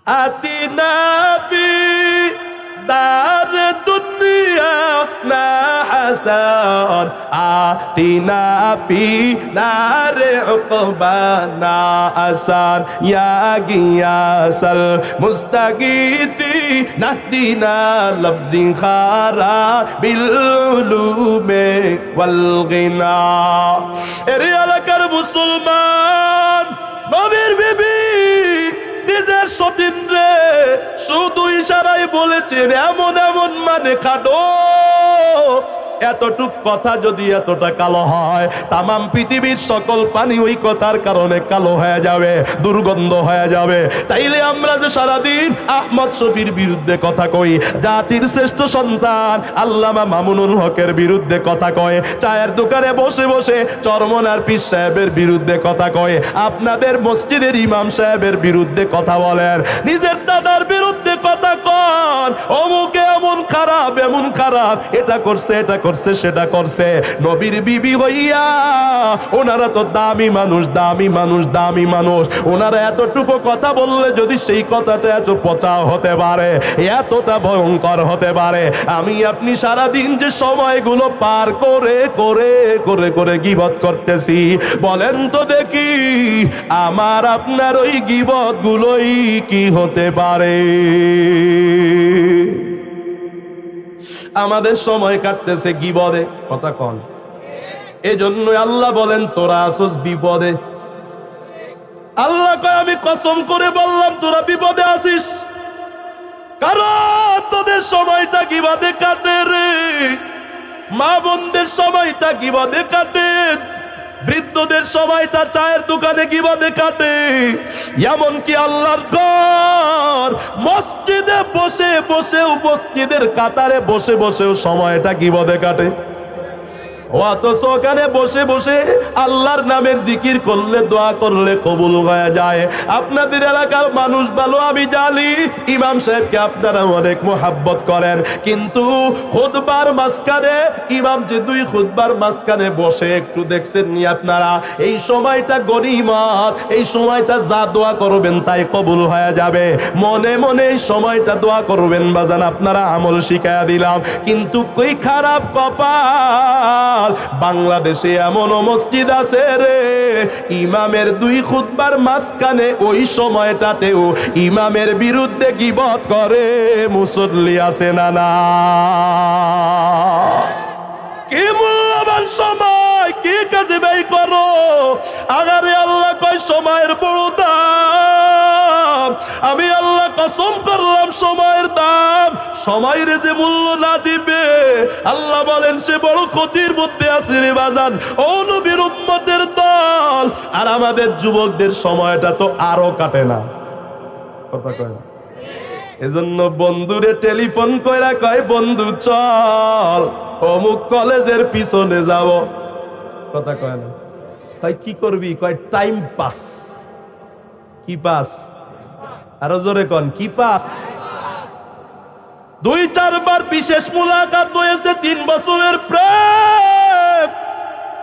আতিনা ফি দার দুনিয়া না হাসান, আতিনা ফি দার উকবানা আসান, ইয়া গিয়াসাল মুস্তাগীথি নাহদিনা লফজি খারা বিল উলুমে ওয়াল গিনা। এর এলাকার মুসলমান, নবীর বিবি নিজের সতীন রে শুধু ইশারায় বলেছেন, এমন এমন মানে কাটো। এতটুক কথা যদি এতটা কালো হয়, তামাম পৃথিবীর সকল পানি ওই কথার কারণে কালো হয়ে যাবে, দুর্গন্ধ হয়ে যাবে। তাইলে আমরা যে সারাদিন আহমদ শফির বিরুদ্ধে কথা কই, জাতির শ্রেষ্ঠ সন্তান আল্লামা মামুনুল হকের বিরুদ্ধে কথা কয়, চায়ের দোকানে বসে বসে চরমনার পীর সাহেবের বিরুদ্ধে কথা কয়, আপনাদের মসজিদের ইমাম সাহেবের বিরুদ্ধে কথা বলেন, নিজের দাদার বিরুদ্ধে কথা কন, অমুকে এমন খারাপ এমন খারাপ, এটা করছে এটা করছে সেটা করছে। নবীর বিবি হইয়া ওনারা তো দামি মানুষ, দামি মানুষ, দামি মানুষ, ওনারা এতটুকু কথা বললে যদি সেই কথাটা এত পচা হতে পারে, এতটা ভয়ঙ্কর হতে পারে, আমি আপনি সারাদিন যে সময়গুলো পার করে করে করে করে গীবত করতেছি, বলেন তো দেখি আমার আপনার ওই গীবত গুলোই কি হতে পারে? আমাদের সময় কাটতেছে গীবতে, কথা কন। এজন্য আল্লাহ বলেন তোরা আসোস বিপদে। আল্লাহ কয় আমি কসম করে বললাম তোরা বিপদে আসিস, কারণ তোদের সময়টা গীবতে কাটে রে, মা বোনদের সময়টা গীবতে কাটে, বৃদ্ধদের সময়টা চায়ের দোকানে গীবতে কাটে, এমনকি আল্লাহর ঘর মসজিদে বসে বসে, উপস্থিতের কাতারে বসে বসেও সময়টা গীবতে কাটে। অথচ ওখানে বসে বসে আল্লাহর নামের জিকির করলে, দোয়া করলে কবুল হয়ে যায়। আপনাদের এলাকার মানুষ ভালো আমি জানি, ইমাম সাহেবকে আপনারা অনেক মোহাব্বত করেন, কিন্তু খুতবার মাঝখানে ইমাম যে দুই খুতবার মাঝখানে বসে একটু দেখছেন নি আপনারা, এই সময়টা গনিমত, এই সময়টা যা দোয়া করবেন তাই কবুল হয়ে যাবে। মনে মনে এই সময়টা দোয়া করবেন বাজান, আপনারা আমল শিখাইয়া দিলাম। কিন্তু কই খারাপ কপাল, বাংলাদেশে এমন মসজিদ আছে রে, ইমামের দুই খুতবার মাঝখানে ওই সময়টাতেও ইমামের বিরুদ্ধে গীবত করে মুসল্লি আছে না না? কি মূল্যবান সময়, কি কাজে ব্যয় করো। আগারে আল্লাহ কয় সময়ের বড় দাম, আমি আল্লাহ কসম করলাম সময়ের দাম, সময়ের যে মূল্য না দিবে আল্লাহ বলেন সে বড় ক্ষতির মধ্যে আছে রে বাজান। ও নবীর উম্মতের দল, আর আমাদের যুবকদের সময়টা তো আরো কাটে না, কথা কয় না। এজন্য বন্ধুরে টেলিফোন কইরা কয় বন্ধু চল অমুক কলেজের পিছনে যাব, কথা কয় না। কয় কি করবি? কয় টাইম পাস। কি পাস? আরো জোরে কন, কি পাস? 2-4 বার বিশেষ মুলাকাত হয়েছে, 3 বছরের প্রেম,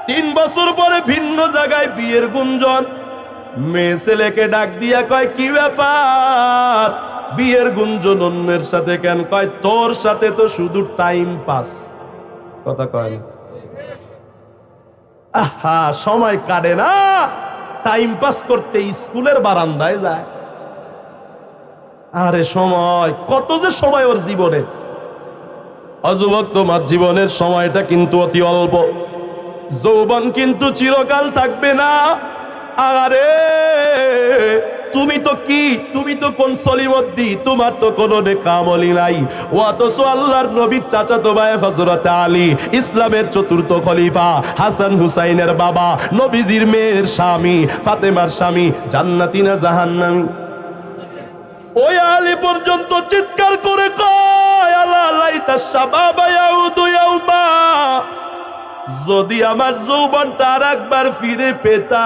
3 বছর পরে ভিন্ন জায়গায় বিয়ের গুঞ্জন। মেয়ে ছেলেকে ডাক দিয়া কয় কি ব্যাপার, বিয়ের গুঞ্জন অন্যের সাথে কেন? কয় তোর সাথে তো শুধু টাইম পাস, কথা কয় না। আহা, সময় কাটে না, টাইম পাস করতে স্কুলের বারান্দায় যায়। আরে সময় কত যে সময় ওর জীবনে। অযুবক, তোমার জীবনের সময়টা কিন্তু অতি অল্প, যৌবন কিন্তু চিরকাল থাকবে না। আরে তুমি তো কি, তুমি তো কোন সলিমদ্দি, তোমার তো কোনো নেকামলি নাই। অথচ আল্লাহর নবীর চাচাতো ভাই হযরত আলী, ইসলামের 4র্থ খলিফা, হাসান হুসাইনের বাবা, নবীজির মেয়ের স্বামী, ফাতেমার স্বামী, জান্নাতি না জাহান্নামী? ওই আলী পর্যন্ত চিৎকার করে কয় আলা লাইতা শাবাবা ইয়াউদু ইয়াউমা, যদি আমার যৌবনটা আর একবার ফিরে পেতাম,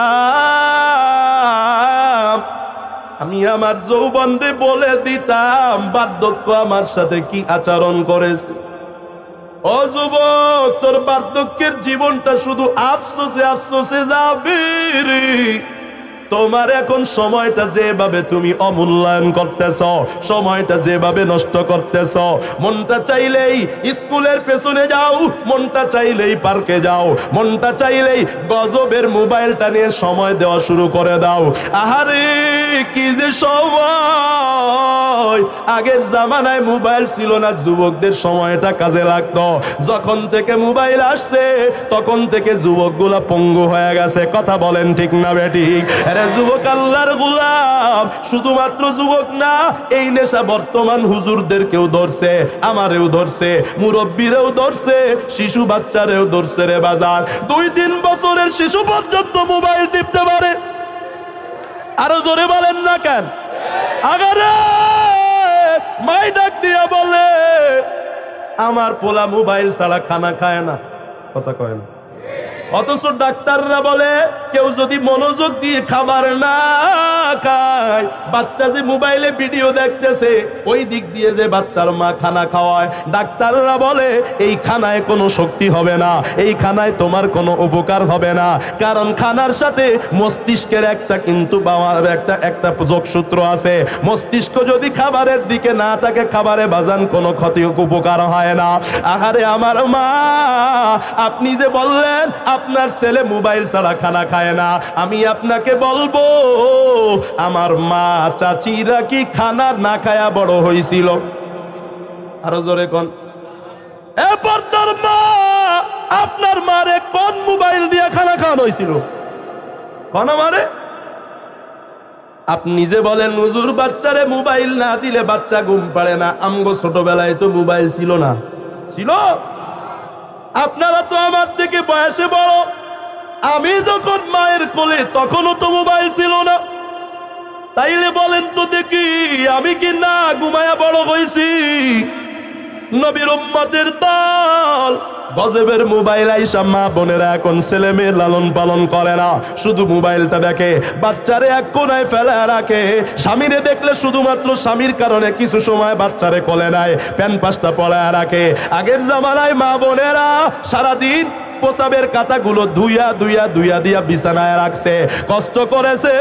আমি আমার যৌবনরে বলে দিতাম বার্ধক্য আমার সাথে কি আচরণ করেছে। ও যুবক, তোর বার্ধক্যের জীবনটা শুধু আফসোসে আফসোসে যাবে রে। তোমার এখন সময়টা যেভাবে তুমি অমূল্যায়ন করতেছ, সময়টা যেভাবে নষ্ট করতেছ, মনটা চাইলেই স্কুলের পেছনে যাও, মনটা চাইলেই পার্কে যাও, মনটা চাইলেই গজবের মোবাইলটা নিয়ে সময় দেওয়া শুরু করে দাও। আহারে কি যে সময়! আগের জামানায় মোবাইল ছিল না, যুবকদের সময়টা কাজে লাগতো। যখন থেকে মোবাইল আসছে তখন থেকে যুবকগুলা পঙ্গু হয়ে গেছে। কথা বলেন ঠিক না বেঠিক? আরে যুবক আল্লাহর গোলাম, শুধুমাত্র যুবক না, এই নেশা বর্তমান হুজুরদেরকেও ধরছে, আমারেও ধরছে, মুরব্বীরেও ধরছে, শিশু বাচ্চারেও ধরছে রে বাজার। 2-3 বছরের শিশু পর্যন্ত মোবাইল টিপতে পারে। আরো জোরে বলেন না কেন? আগারে মাই ডাক দিয়া বলে, আমার পোলা মোবাইল ছাড়া খানা খায় না। কথা কয় না। অথচ ডাক্তাররা বলে কেউ যদি মনোযোগ দিয়ে খাবার না খায়, বাচ্চা যে মোবাইলে ভিডিও দেখতেছে ওই দিক দিয়ে যে বাচ্চার মা খানা খাওয়ায়, ডাক্তাররা বলে এই খানায় কোনো শক্তি হবে না, এই খানায় তোমার কোনো উপকার হবে না। কারণ খানার সাথে মস্তিষ্কের কিন্তু একটা যোগসূত্র আছে। মস্তিষ্ক যদি খাবারের দিকে না থাকে, খাবারে বাজান কোনো ক্ষতি উপকার হয় না। আহারে আমার মা, আপনি যে বললেন আপনার ছেলে মোবাইল ছাড়া খানা খায় না, আমি আপনাকে বলবো আমার মা চাচিরা কি খানা না খায়া বড় হয়েছিল? আরো জোরে কোন? এ পর্দার মা, আপনার মারে কোন মোবাইল দিয়ে খানা খাওয়ানো হয়েছিল? কোন মারে? আপনি নিজে বলেন হুজুর বাচ্চারে মোবাইল না দিলে বাচ্চা ঘুম পাড়ে না। আমগো ছোটবেলায় তো মোবাইল ছিল না। ছিল? আপনারা তো আমার থেকে বয়সে বড়। আমি যখন মায়ের কোলে তখনও তো মোবাইল ছিল না। তাইলে বলেন তো দেখি, আমি কি না ঘুমায়া বড় হয়েছি? নবীর উম্মতের দল গজবের মোবাইল আইসা মা বোনেরা এখন ছেলে মেয়ে লালন পালন করে না, শুধু মোবাইলটা দেখে, বাচ্চারে এক কোনায় ফেলে রাখে। স্বামীরে দেখলে শুধুমাত্র স্বামীর কারণে কিছু সময় বাচ্চারে কোলে নেয়, প্যান্ট-পাশটা পরায় রাখে। আগের জামানায় মা বোনেরা সারাদিন প্রসাবের কাঁটাগুলো ধুইয়া ধুইয়া ধুইয়া দিয়া বিছানায় রাখছে, কষ্ট করেছে,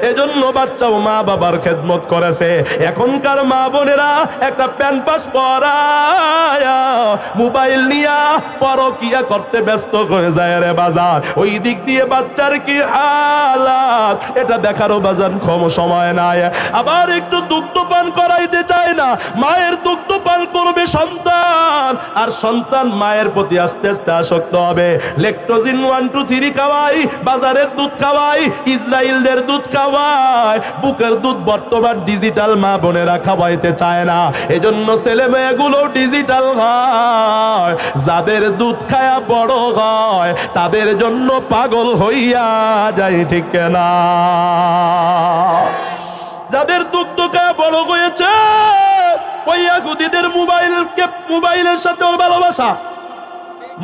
এজন্য বাচ্চাও মা বাবার খেদমত করেছে। এখনকার মা বোনেরা একটা প্যান্ট পাস পরায়া মোবাইল নিয়া পরকিয়া করতে ব্যস্ত হয়ে যায় রে বাজার। ওই দিক দিয়ে বাচ্চার কি হালাত এটা দেখারও বাজার সময় নাই। আবার একটু দুগ্ধ পান করাইতে চায় না, মায়ের দুগ্ধ পান করবে সন্তান, আর সন্তান মায়ের প্রতি আস্তে আস্তে আসক্ত হবে। ল্যাকটোজিন 1, 2, 3 খাওয়াই, বাজারের দুধ খাওয়াই, ইসরায়েলদের দুধ খাওয়াই, বুকের দুধ বর্তমান ডিজিটাল মা বোনেরা খাওয়াইতে চায় না। এজন্য ছেলে মেয়েগুলো ডিজিটাল হয়। যাদের দুধ খায়া বড় হয় তাদের জন্য পাগল হইয়া যায়, ঠিক না? যাদের দুগ্ধ খায়া বড় হয়েছে ওই ইহুদিদের মোবাইলের সাথে ওর ভালোবাসা,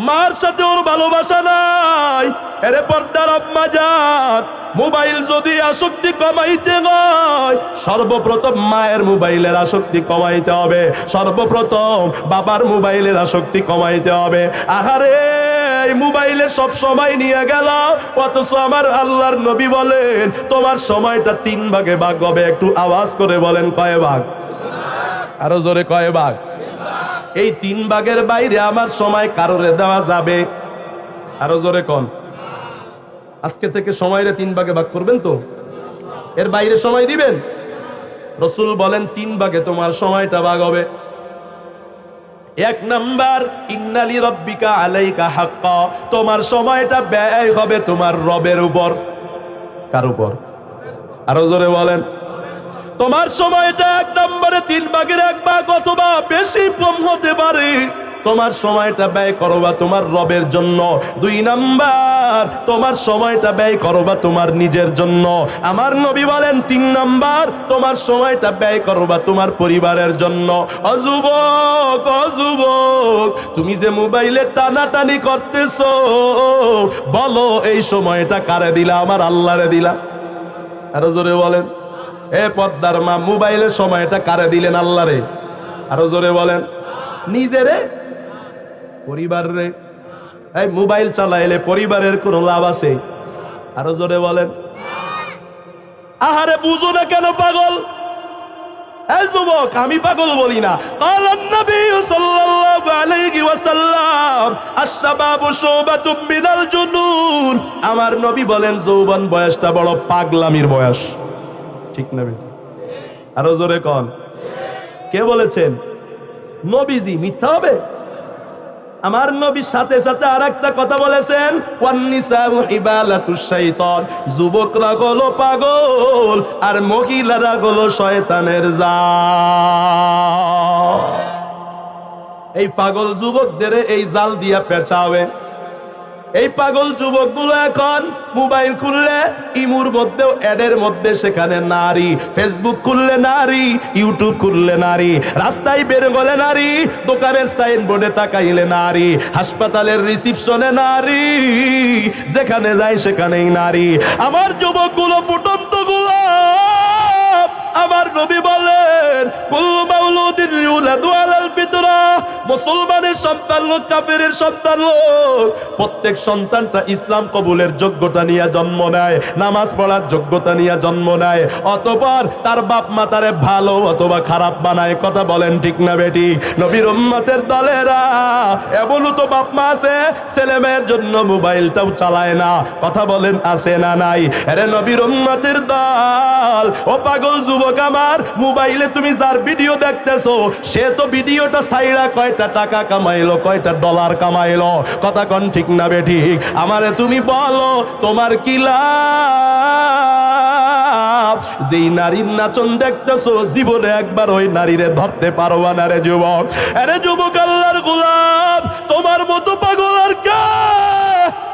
মার সাথে ওর ভালোবাসা নাই। এরে পর্দার আম্মা জান, মোবাইল যদি আসক্তি কমাইতে হয়, সর্বপ্রথম মায়ের মোবাইলের আসক্তি কমাইতে হবে, সর্বপ্রথম বাবার মোবাইলের আসক্তি কমাইতে হবে। আহারে এই মোবাইলে সব সময় নিয়ে গেল, অথচ আমার আল্লাহর নবী বলেন তোমার সময়টা 3 ভাগে ভাগ হবে। একটু আওয়াজ করে বলেন কয় ভাগ? আরো জোরে কয় ভাগ? এই 3 ভাগের বাইরে আমার সময় কারোরে দেওয়া যাবে? আরো জোরে কোন? আজকে থেকে সময়রে 3 ভাগে ভাগ করবেন তো? এর বাইরে সময় দিবেন? রাসূল বলেন 3 ভাগে তোমার সময়টা ভাগ হবে। 1 নাম্বার, ইন্নালি রাব্বিকা আলাইকা হাক্কা, তোমার সময়টা ব্যয় হবে তোমার রবের উপর। কার উপর? আরো জোরে বলেন। তোমার সময়টা 1 নম্বরে 3 ভাগের 1 ভাগ অথবা বেশি কম হতে পারে। তোমার সময়টা ব্যয় করবা তোমার রবের জন্য। 2 নাম্বার, তোমার সময়টা ব্যয় করবা তোমার নিজের জন্য। আমার নবী বলেন 3 নাম্বার, তোমার সময়টা ব্যয় করবা তোমার পরিবারের জন্য। অযুবক, অযুবক, তুমি যে মোবাইলে টানাটানি করতেছো, বলো এই সময়টা কারে দিলা? আমার আল্লাহরে দিলা? আরো জোরে বলেন। এ পদ্মার মা, মোবাইলের সময়টা কারে দিলেন? আল্লাহরে। আরো জোরে বলেন। নিজেরে? পরিবার রে? এই মোবাইল চালাইলে পরিবারের কোনো লাভ আছে? আরো জোরে বলেন। আহারে বুঝো না কেন পাগল? এই যুবক, আমি পাগল বলি না। কালান নবী সাল্লাল্লাহু আলাইহি ওয়াসাল্লাম আশ-শাবাবু শুবাতুম মিনাল জুনুন। আমার নবী বলেন যৌবন বয়সটা বড় পাগলামির বয়স। ঠিক না বেটা? আরো জোরে কোন। কে বলেছেন? নবীজি। মিথ্যা হবে? আমার নবীর সাথে সাথে আরেকটা কথা বলেছেন, ওয়ান নিসাউ ইবালাতুশ শাইতান। যুবকরা হলো পাগল আর মহিলারা হলো শয়তানের জাল। এই পাগল যুবকদের এই জাল দিয়া পেঁচাবে। এই পাগল যুবকগুলো এখন মোবাইল খুললে ইমুর মধ্যেও অ্যাডের মধ্যে সেখানে নারী, ফেসবুক খুললে নারী, ইউটিউব খুললে নারী, রাস্তায় বের গেলে নারী, দোকানের সাইনবোর্ডে তাকাইলে নারী, হাসপাতালের রিসিপশনে নারী, যেখানে যায় সেখানেই নারী। আমার যুবকগুলো ফুটন্ত গুলো, আমার নবী বলেন কুল্লু মাউলুদিন ইউলাদু আলাল ফিতরা। মুসলমানের সন্তান লোক, কাফেরের সন্তান লোক, প্রত্যেক সন্তানটা ইসলাম কবুলের যোগ্যতা নিয়ে জন্ম নেয়, নামাজ পড়ার যোগ্যতা নিয়ে জন্ম নেয়, অতঃপর তার বাপ মা তারে ভালো অথবা খারাপ বানায়। কথা বলেন ঠিক না বেটি? নবীর উম্মতের দলেরা এমনও তো বাপ মা আছে ছেলে মেয়ের জন্য মোবাইলটাও চালায় না। কথা বলেন আছে না নাই? আরে নবীর উম্মতের দল, ও পাগল যুবক আমার, মোবাইলে তুমি যার ভিডিও দেখতেছো সে তো ভিডিওটা ছাইড়া কয়টা টাকা কামাইলো, কয়টা ডলার কামাইলো। কথা কোন ঠিক না বেঠিক? আমারে তুমি বলো তোমার কি লাভ? যেই নারীর নাচন দেখতেছো জীবনে একবার ওই নারীরে ধরতে পারবা না রে যুবক। আরে যুবক আল্লাহর গোলাম, তোমার মতো পাগল আর কে?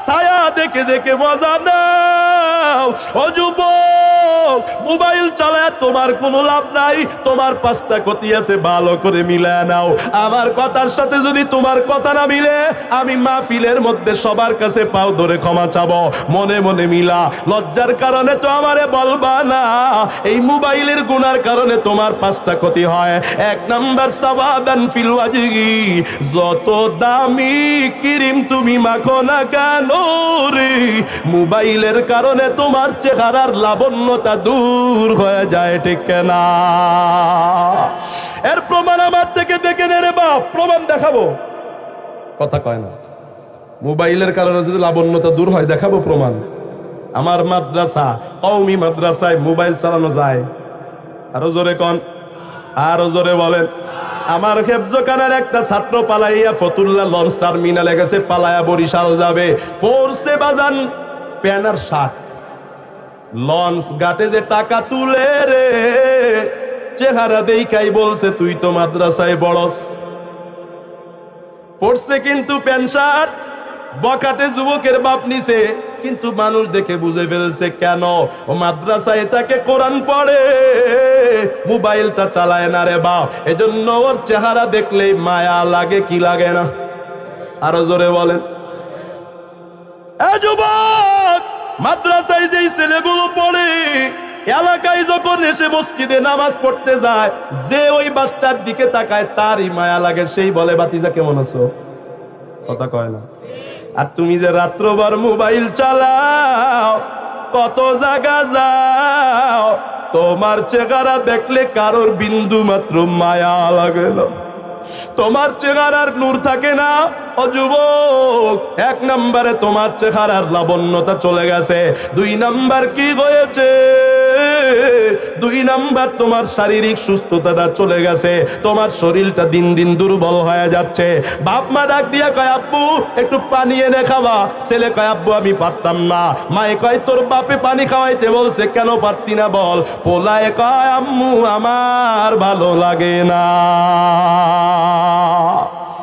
ছায়া দেখে দেখে মজা নাও। ও যুবক, মোবাইল চালায় তোমার কোনো লাভ নাই। তোমার পাঁচটা ক্ষতি আছে, ভালো করে মিলায় নাও। আমার কথার সাথে যদি তোমার কথা না মিলে, আমি মাহফিলের মধ্যে সবার কাছে পাও ধরে ক্ষমা চাবো। মনে মনে মিলা। লজ্জার কারণে তো আমারে বলবা না। এই মোবাইলের গুনার কারণে তোমার পাঁচটা ক্ষতি হয়। এক নাম্বার, সাওয়াদান ফিল ওয়াজহি, যত দামি ক্রিম তুমি মাখো না কেন রে, মোবাইলের কারণে তোমার চেহারার লাবণ্যতা দূর হয়ে যায়। ঠিক না? এর প্রমাণ আমার থেকে দেখে নে রে বাপ, প্রমাণ দেখাবো। কথা কয় না? মোবাইলের কারণে যদি লাবণ্যতা দূর হয় দেখাবো প্রমাণ। আমার মাদ্রাসা, কওমি মাদ্রাসায় মোবাইল চালানো যায়? আরো জোরে কোন, আরো জোরে বলেন। আমার হেফজখানার একটা ছাত্র পালাইয়া ফতুল্লাহ লঞ্চ টার্মিনালে গেছে, পালায়া বরিশাল যাবে। পড়ছে বাজান প্যানার শার্ট। লঞ্চ ঘাটে যে টাকা তুলে রে, চেহারা দেখাই বলছে তুই তো মাদ্রাসায় পড়স। পড়ছে কিন্তু প্যান্ট শার্ট, বকাটে যুবকের বাপ নিছে, কিন্তু মানুষ দেখে বুঝে ফেলছে কেন ও মাদ্রাসায় তাকে কোরআন পড়ে, মোবাইলটা চালায় না রে বাপ। এজন্য ওর চেহারা দেখলেই মায়া লাগে, কি লাগে না? আরো জোরে বলেন। এ যুবক, মাদ্রাসায় যেই ছেলেগুলো পড়ে, এলাকায় যখন এসে মসজিদে নামাজ পড়তে যায়, যে ওই বাচ্চার দিকে তাকায় তারই মায়া লাগে। সেই বলে বাতিজা কেমন আছো? কথা কয় না। আর তুমি যে রাত্রভর মোবাইল চালাও, কত জায়গা যাও, তোমার চেহারা দেখলে কারোর বিন্দু মাত্র মায়া লাগে না। তোমার চেহারার নূর থাকে না। ও যুবক, এক নম্বরে তোমার চেহারার লাবণ্যতা চলে গেছে। দুই নাম্বার কি হয়েছে? দুই নাম্বার তোমার শারীরিক সুস্থতাটা চলে গেছে। তোমার শরীরটা দিন দিন দুর্বল হয়ে যাচ্ছে। বাপ মা ডাক দিয়া কয় আব্বু একটু পানি এনে খাওয়া। ছেলে কয় আব্বু আমি পারতাম না। মায়ে কয় তোর বাপে পানি খাওয়াইতে বলছে, কেন পারতি না বল। পোলায় কয় আম্মু আমার ভালো লাগে না।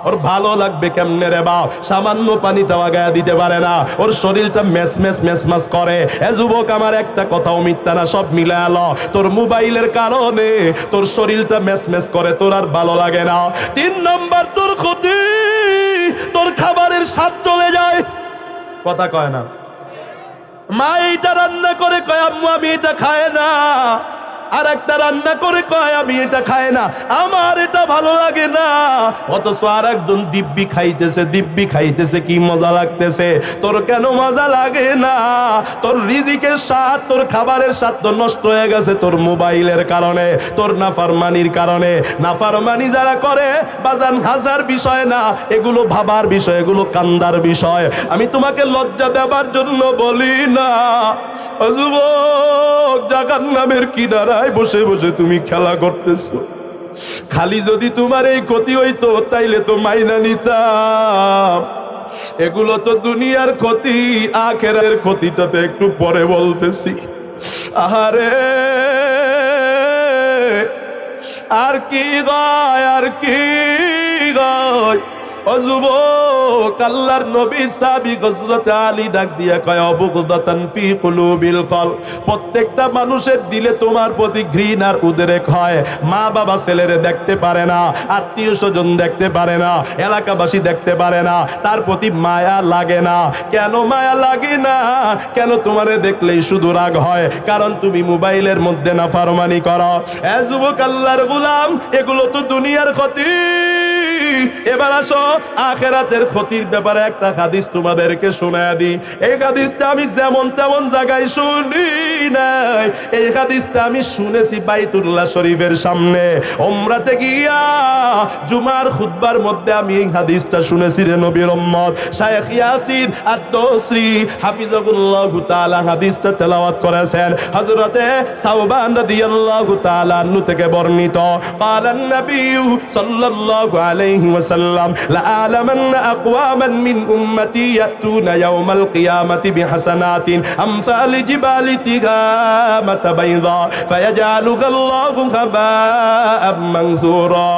ওর ভালো লাগবে কেমনে রে বাপ? সামান্য পানিটাও গায়ে দিতে পারে না, ওর শরীরটা মেস মেস মেস মাস করে। এ যুবক, আমার একটা কথাও মিথ্যা না, সব মিলে আলো। তোর মোবাইলের কারণে তোর শরীরটা মেস মেস করে, তোর আর ভালো লাগে না। তিন নম্বর তোর ক্ষতি, তোর খাবারের স্বাদ চলে যায়। কথা কয় না? মা এইটা রান্না করে কয় আম্মু আমি এটা খায় না। আর একটা রান্না করে কয় আমি এটা খাই না, আমার এটা ভালো লাগে না। অথচ আর একজন দিব্যি খাইতেছে, কি মজা লাগতেছে। তোর কেন মজা লাগে না? তোর রিজিকের স্বাদ, তোর খাবারের স্বাদ তো নষ্ট হয়ে গেছে তোর মোবাইলের কারণে, তোর নাফরমানির কারণে। নাফরমানি যারা করে বাজান হাজার বিষয় না, এগুলো ভাবার বিষয়, এগুলো কান্দার বিষয়। আমি তোমাকে লজ্জা দেবার জন্য বলি না। যুবক, জাহান্নামের কিনারায় বসে বসে তুমি খেলা করতেছো। খালি যদি তোমার এই ক্ষতি হইতো তাইলে তো মাইনা নিতাম। এগুলো তো দুনিয়ার ক্ষতি, আখেরাতের ক্ষতিটা তো একটু পরে বলতেছি। আহারে, আর কি গায়, আর কি গায়। ও যুবক, আল্লাহর নবীর সাহাবী হযরত আলী ডাক দিয়া কয়, অবগদাতান ফি কুলুবিল খাল। প্রত্যেকটা মানুষের দিলে তোমার প্রতি ঘৃণার উদ্রেক হয়। মা বাবা ছেলেরে দেখতে পারে না, আত্মীয় স্বজন দেখতে পারে না, এলাকাবাসী দেখতে পারে না, তার প্রতি মায়া লাগে না। কেন মায়া লাগে না? কেন তোমারে দেখলেই শুধু রাগ হয়? কারণ তুমি মোবাইলের মধ্যে নাফরমানি করো। এ যুবক, আল্লাহর গোলাম, এগুলো তো দুনিয়ার ক্ষতি। এবার আসো আখেরাতের ক্ষতির ব্যাপারে একটা হাদিস তোমাদেরকে শোনায়া দিই। এই হাদিসটা আমি যেমন তেমন জায়গায় শুনি নাই, এই হাদিসটা আমি শুনেছি বাইতুল্লাহ শরীফের সামনে উমরাতে গিয়া। জুমার খুতবার মধ্যে আমি এই হাদিসটা শুনেছি রে নবীর উম্মত শাইখ ইয়াসির আদ-দৌসরি হাফিজাহুল্লাহু তাআলা হাদিসটা তেলাওয়াত করেছেন। হযরতে সাওবান রাদিয়াল্লাহু তাআলা আনহু থেকে বর্ণিত, ক্বালান নবিয়্যু সাল্লাল্লাহু আলাইহি ওয়াসাল্লাম, লা'আলামান্না আকওয়ামান মিন উম্মতি ইয়াতুনা ইয়াওমাল কিয়ামাতি বিহাসানাতিন আমসালি জিবালি তিগামাতা বাইদা ফায়াজআলুহাল্লাহু হাবাআম মানসুরা।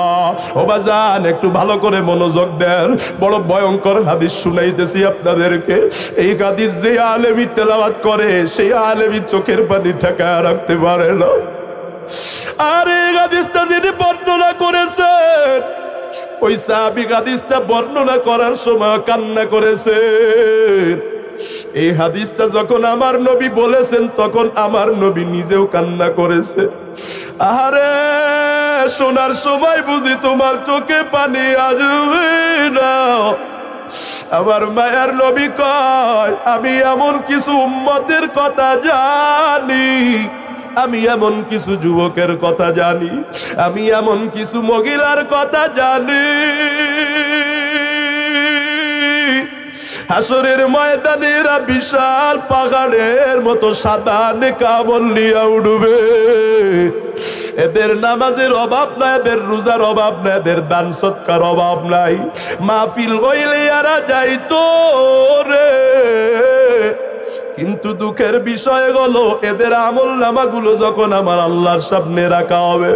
ও বাজান, একটু ভালো করে মনোযোগ দেন, বড় ভয়ঙ্কর হাদিস শুনাইতেছি আপনাদেরকে। এই হাদিস যে আলেমী তেলাওয়াত করে সেই আলেমী চোখের পানি ঠেকায় রাখতে পারে না। আর এই হাদিসটা যিনি বর্ণনা করেছেন, ওই সাহাবী হাদিসটা বর্ণনা করার সময় কান্না করেছেন। এই হাদিসটা যখন আমার নবী বলেছেন তখন আমার নবী নিজেও কান্না করেছে। আরে, শোনার সময় বুঝি তোমার চোখে পানি আসবে না? আমার মায়ার নবী কয়, আমি এমন কিছু উম্মতের কথা জানি, আমি এমন কিছু যুবকের কথা জানি, আমি এমন কিছু মহিলার কথা জানি, হাসরের ময়দানে এরা বিশাল পাহাড়ের মতো সাদা নেকামল নিয়ে উঠবে। এদের নামাজের অভাব নাই, এদের রোজার অভাব নাই, এদের দান সৎকার অভাব নাই। মাহফিল হইলে এরা যাইতো রে, কিন্তু দুঃখের বিষয় হলো এদের আমল নামাগুলো যখন আমার আল্লাহর সামনে রাখা হবে,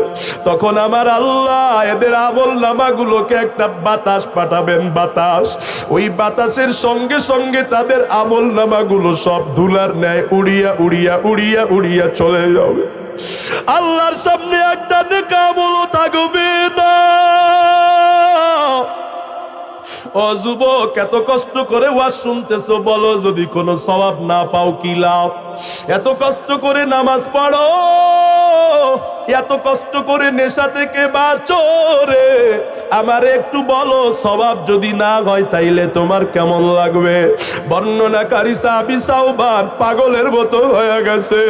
তখন আমার আল্লাহ এদের আমল নামাগুলোকে একটা বাতাস পাঠাবেন, বাতাস। ওই বাতাসের সঙ্গে সঙ্গে তাদের আমল নামাগুলো সব ধুলার ন্যায় উড়িয়া উড়িয়া উড়িয়া উড়িয়া চলে যাবে। আল্লাহর সামনে একটা নেক আমলও থাকবে না। ও যুবক, এত কষ্ট করে ওয়াজ শুনতেছো, বলো যদি কোনো সওয়াব না পাও কি লাভ? এত কষ্ট করে নামাজ পড়ো, এত কষ্ট করে নেশা থেকে বাঁচো রে, আমার একটু বলো সওয়াব যদি না হয় তাইলে তোমার কেমন লাগবে? বর্ণনাকারী সাহাবী সাওবান পাগলের মতো হয়ে গেছে।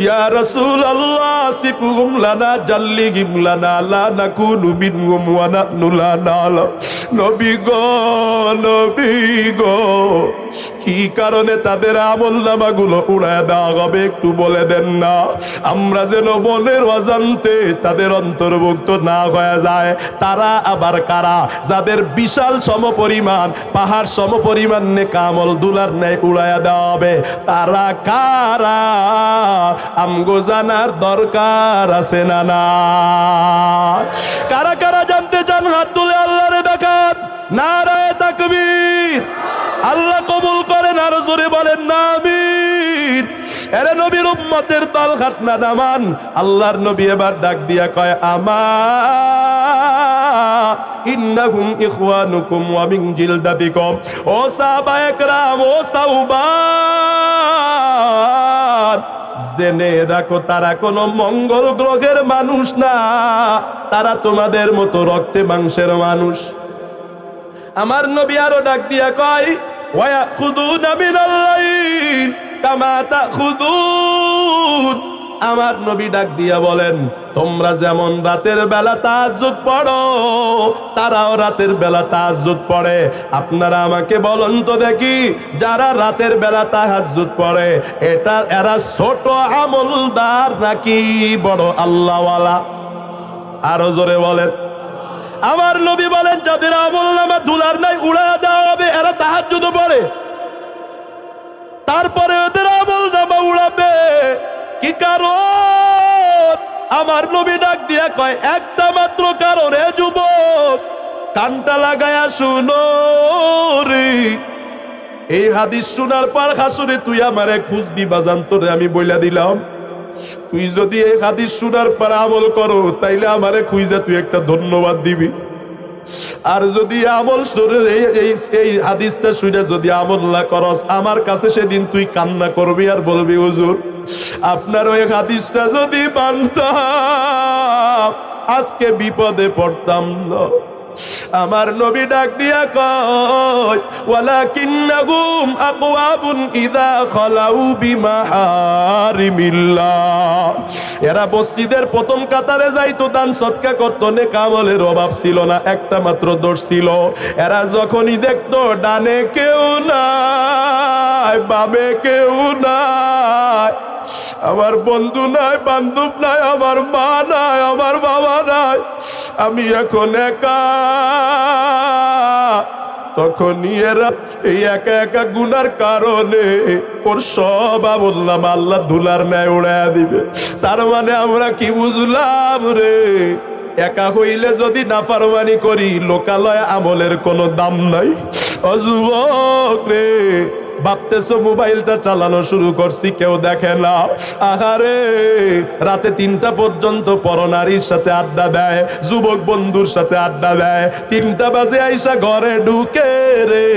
ইয়া রাসূলুল্লাহ, সিফুহুম লানা জাল্লিহিম লানা লা নাকুনু মিনহুম ওয়া নাহনু লা না'লাম। নবী গো, নবী গো, কি কারণে তাদের আমল নামাগুলো উড়ায় দেওয়া হবে একটু বলে দেন না, আমরা যেন মনের অজান্তে তাদের অন্তর্ভুক্ত না হয়ে যায়। তারা আবার কারা? যাদের বিশাল সমপরিমাণ, পাহাড় সমপরিমাণ নেক আমল দুলার ন্যায় উড়ায় দেওয়া হবে। তারা কারা? আমগো জানার দরকার আছে না? না, কারা কারা জানতে চান হাত তুলে আল্লাহরে দেখান। নারায়ে তাকবীর। আল্লাহ কবুল করেন, আরো জোরে বলেন না আমিন। এরে নবীর উম্মতের দল খাটনা নামান। আল্লাহর নবী এবার ডাক দিয়া কয়, ইন্নাহুম ইখওয়ানুকুম ওয়া মিন জিলদাতিকুম। ও সাহাবায়ে কেরাম, ও সাওবান, জেনে রাখো তারা কোনো মঙ্গল গ্রহের মানুষ না, তারা তোমাদের মতো রক্তে মাংসের মানুষ। আমার নবী আরো ডাক দিয়া কয়, ওয়ায়াখুযুনা মিনাল লাইল কামা তাখুযুন। আমার নবী ডাক দিয়া বলেন, তোমরা যেমন রাতের বেলা তাহাজ্জুদ পড়ো, তারাও রাতের বেলা তাহাজ্জুদ পড়ে। আপনারা আমাকে বলুন তো দেখি, যারা রাতের বেলা তাহাজ্জুদ পড়ে এরা ছোট আমলদার নাকি বড় আল্লাহওয়ালা? আরো জোরে বলেন। আমার নবী বলেন, যাদের আমলনামা ধুলার নাই উড়াইয়া দেওয়া হবে, এরা তাহাজ্জুদ পড়ে, তারপরে ওদের আমলনামা উড়াবে। কি কারণ? আমার নবী ডাক দিয়া কয়, একটা মাত্র কারণ। এ যুবক, কানটা লাগায়া শুনো রে। এই হাদিস শোনার পর হাসরে তুই আমারে খুঁজবি বাজান, তোরে আমি বইলা দিলাম, তুই যদি এই হাদিস শোনার পর আমল করো তাইলে আমারে খুঁজে তুই একটা ধন্যবাদ দিবি। আর যদি আমল এই হাদিসটা শুনে যদি আমল না করস, আমার কাছে সেদিন তুই কান্না করবি আর বলবি, হুজুর আপনার ওই হাদিসটা যদি মানতাম আজকে বিপদে পড়তাম না। আমার নবী ডাক দিয়া কয়, ওয়ালাকিন্নাহুম আকওয়াবুন ইযা খালাউ বিমাহারিমিল্লাহ। এরা মসজিদের প্রথম কাতারে যাইতো, দান সদকা করত, নেক আমলের অভাব ছিল না, একটা মাত্র দোষ ছিল, এরা যখনই দেখতো ডানে কেউ নাই, বামে কেউ নাই, আমার বন্ধু নাই, বান্ধব নাই, আমার মা নাই, আমার বাবা নাই, আমি এখন একা, তখনই এরা এই একা একা গুনার কারণে ওর সব আমলনামা আল্লাহ ধুলার ন্যায় উড়াইয়া দিবে। তার মানে আমরা কি বুঝলাম রে? একা হইলে যদি নাফরমানি করি, লোকালয় আমলের কোনো দাম নাই। ও যুবক রে, ভাবতেছো মোবাইলটা চালানো শুরু করছি, কেউ দেখে না। আহারে, রাতে 3টা পর্যন্ত পরনারীর সাথে আড্ডা দেয়, যুবক বন্ধুর সাথে আড্ডা দেয়, 3টা বাজে আইসা ঘরে ঢুকে রে,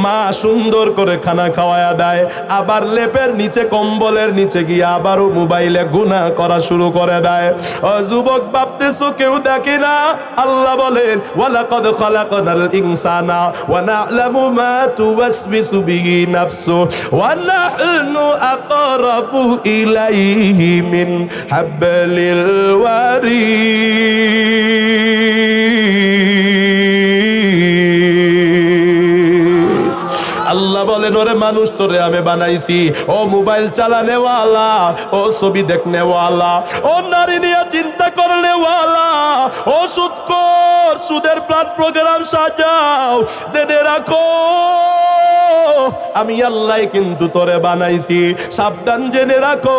মা সুন্দর করে খানা খাওয়ায়া দেয়, আবার লেপের নিচে কম্বলের নিচে গিয়ে আবারও মোবাইলে গুনাহ করা শুরু করে দেয়। ও যুবক, ভাবতেছো কেউ দেখে না? আল্লাহ বলেন, ওয়ালাকাদ খালাকনাল ইনসানা ওয়া না'লামু মা তুওয়াসবিসু বিহি নাফসু ওয়া নাহনু আকরাবু ইলাইহি মিন হাবলিল ওয়ারিদ। আল্লাহ বলেন, ওরে মানুষ, তোরে আমি বানাইছি ও মোবাইল চালানেওয়ালা, ও ছবি দেখনেওয়ালা, ও নারী নিয়ে চিন্তা করনেওয়ালা, ও সুদখোর, সুদের প্ল্যান প্রোগ্রাম সাজাও, জেনে রাখো আমি আল্লাহ কিন্তু তোরে বানাইছি। সাবধান, জেনে রাখো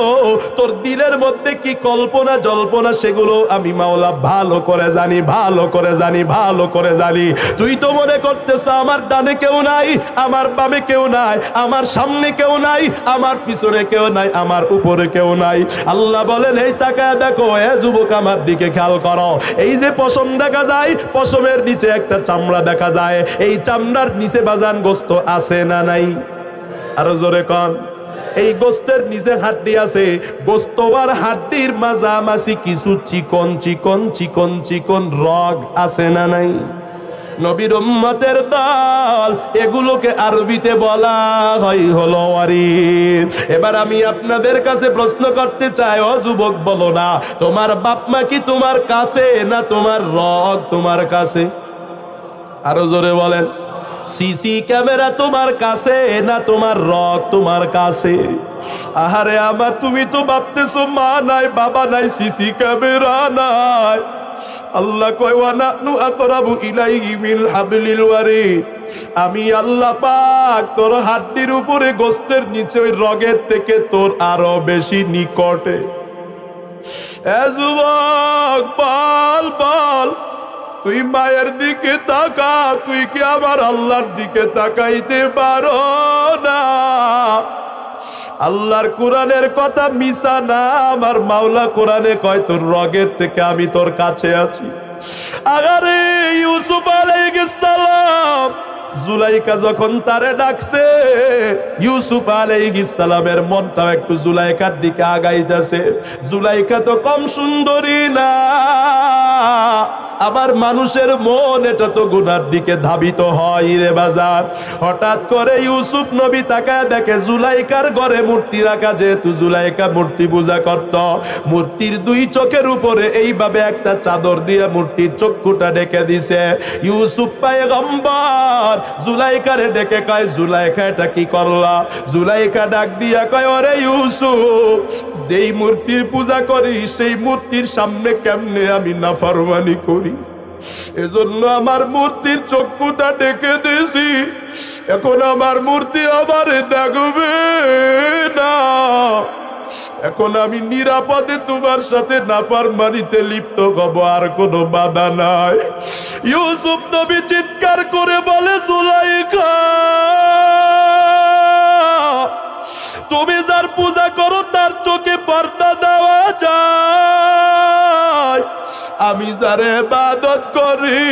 তোর দিলের মধ্যে কি কল্পনা জল্পনা সেগুলো আমি মাওলা ভালো করে জানি, ভালো করে জানি, ভালো করে জানি। তুই তো মনে করতেছ আমার ডানে কেউ নাই, আমার বামে কেউ নাই, আমার সামনে কেউ নাই, আমার পিছনে কেউ নাই, আমার উপরে কেউ নাই। আল্লাহ বলেন, এই তাকায় দেখো, এ যুবক আমার দিকে খেয়াল করো, এই যে পশম দেখা যায়, পশমের নিচে একটা চামড়া দেখা যায়, এই চামড়ার নিচে বাজান গোস্ত আছে না নাই? আরো জোরে কন। এই গোস্তের নিচে হাড্ডি আছে, গোস্ত আর হাড্ডির মাঝামাঝি কিছু চিকন চিকন চিকন চিকন রগ আছে না নাই? নবীর উম্মতের দল, এগুলোকে আরবিতে বলা হয় হলো ওয়ারিদ। এবার আমি আপনাদের কাছে প্রশ্ন করতে চাই, ও যুবক, বলো না, তোমার বাপ মা কি তোমার কাছে না তোমার রগ তোমার কাছে? আরো জোরে বলেন। সিসি ক্যামেরা তোমার কাছে না তোমার রগ তোমার কাছে? আহারে আমার, তুমি তো ভাবতেছো মা নাই, বাবা নাই, সিসি ক্যামেরা নাই। আল্লাহ কয়, ওয়া নাহনু আকরাবু ইলাইহি মিন হাবলিল ওয়ারিদ। আমি আল্লাহ পাক তোর হাড্ডির উপরে গোস্তের নিচে ওই রগের থেকে তোর আরো বেশি নিকটে। এ যুবক, বল বল, তুই মায়ের দিকে তাকা, তুই কি আমার আল্লাহর দিকে তাকাইতে পারো না? আল্লাহর কোরআনের কথা মিছা না, আমার মাওলা কোরআনে কয় তোর রগের থেকে আমি তোর কাছে আছি। আগারে ইউসুফ আলাইহিস সালাম জুলাইকা যখন তারে ডাকছে, ইউসুফ আলাইহিস সালামের মনটাও একটু জুলাইকার দিকে আগাইতেছে। জুলাইকা তো কম সুন্দরী না, আবার মানুষের মন এটা তো গুনার দিকে ধাবিত হয় রে বাজার। হঠাৎ করে ইউসুফ নবী তাকায় দেখে জুলাইকার ঘরে মূর্তি রাখা, যেহেতু জুলাইকা মূর্তি পূজা করত, মূর্তির দুই চোখের উপরে এইভাবে একটা চাদর দিয়ে মূর্তির চক্ষুটা ডেকে দিছে। ইউসুফ পয়গম্বর জুলাইকারে ডেকে কয়, জুলাইকা এটা কি করলা? জুলাইকা ডাক দিয়া কয়, ওরে ইউসুফ, যেই মূর্তির পূজা করি সেই মূর্তির সামনে কেমনে আমি নাফরমানি করি, এজন্য আমার মূর্তির চক্ষুটা ডেকে দিয়েছি। এখন আমার মূর্তি আবার দেখবে না, এখন আমি নিরাপদে তোমার সাথে নাফরমানিতে লিপ্ত হব, আর কোনো বাধা নাই। ইউসুফ নবী চিৎকার করে বলে, জুলাইকা, তুমি যার পূজা করো তার চোখে পর্দা দেওয়া যায়, আমি যার ইবাদত করি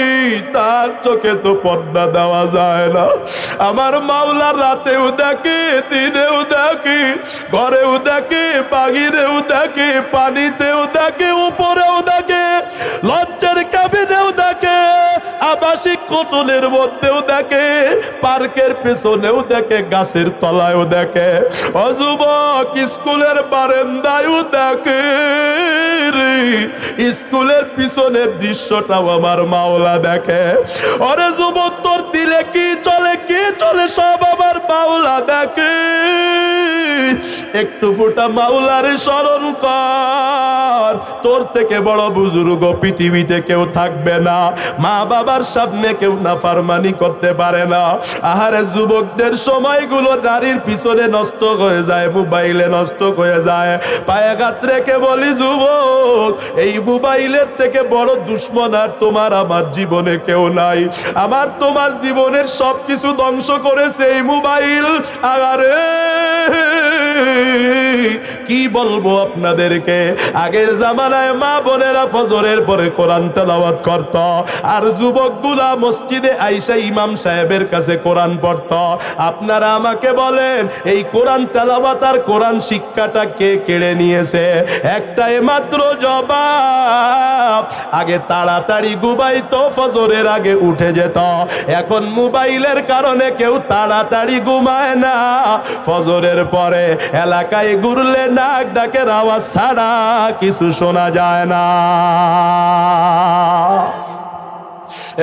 তার চোখে তো পর্দা দেওয়া যায় না। আমার মাওলা রাতেও দেখে, দিনেও দেখে, ঘরেও দেখে, বাহিরেও দেখে, পানিতেও দেখে, উপরেও দেখে, লজ্জার ক্যাবিনেও দেখে, আবাসিক কোটলের মধ্যেও দেখে, পার্কের পেছনেও দেখে, গাছের তলায়ও দেখে, অযুবক স্কুলের বারান্দায়ও দেখে রে, স্কুলের পিছনের দৃশ্যটাও আমার মাওলা দেখে। ওরে যুবক, তোর দিলে কি চলে, কি চলে, সব আমার মাওলা দেখে। একটু ফুটা মাওলার স্মরণ কর, তোর থেকে বড় বুজুর্গ পৃথিবীতে কেউ থাকবে না, মা বাবার সামনে কেউ নাফরমানি করতে পারে না। আহারে যুবকদের সময়গুলো নারীর পিছনে নষ্ট হয়ে যায়, মোবাইলে নষ্ট হয়ে যায়। পায়ে ঘাত রেখে বলি, যুবক, এই মোবাইলের থেকে বড় দুশ্মন আর তোমার আমার জীবনে কেউ নাই। আমার তোমার জীবনের সবকিছু ধ্বংস করেছে এই মোবাইল। আরে কি বলবো আপনাদেরকে, আগের জামানায় মা বোনেরা ফজরের পরে কোরআন তেলাওয়াত করত, আর যুবকগুলা মসজিদে আইসা ইমাম সাহেবের কাছে কোরআন পড়ত। আপনারা আমাকে বলেন, এই কোরআন তেলাওয়াত আর কোরআন শিক্ষাটা কে কেড়ে নিয়েছে? একটাই মাত্র জবাব, আগে তাড়াতাড়ি ঘুমাইতো, ফজরের আগে উঠে যেত। এখন মোবাইলের কারণে কেউ তাড়াতাড়ি ঘুমায় না, ফজরের পরে এলাকায় ঘুরলে নাক ডাকের আওয়াজ ছাড়া কিছু শোনা যায় না।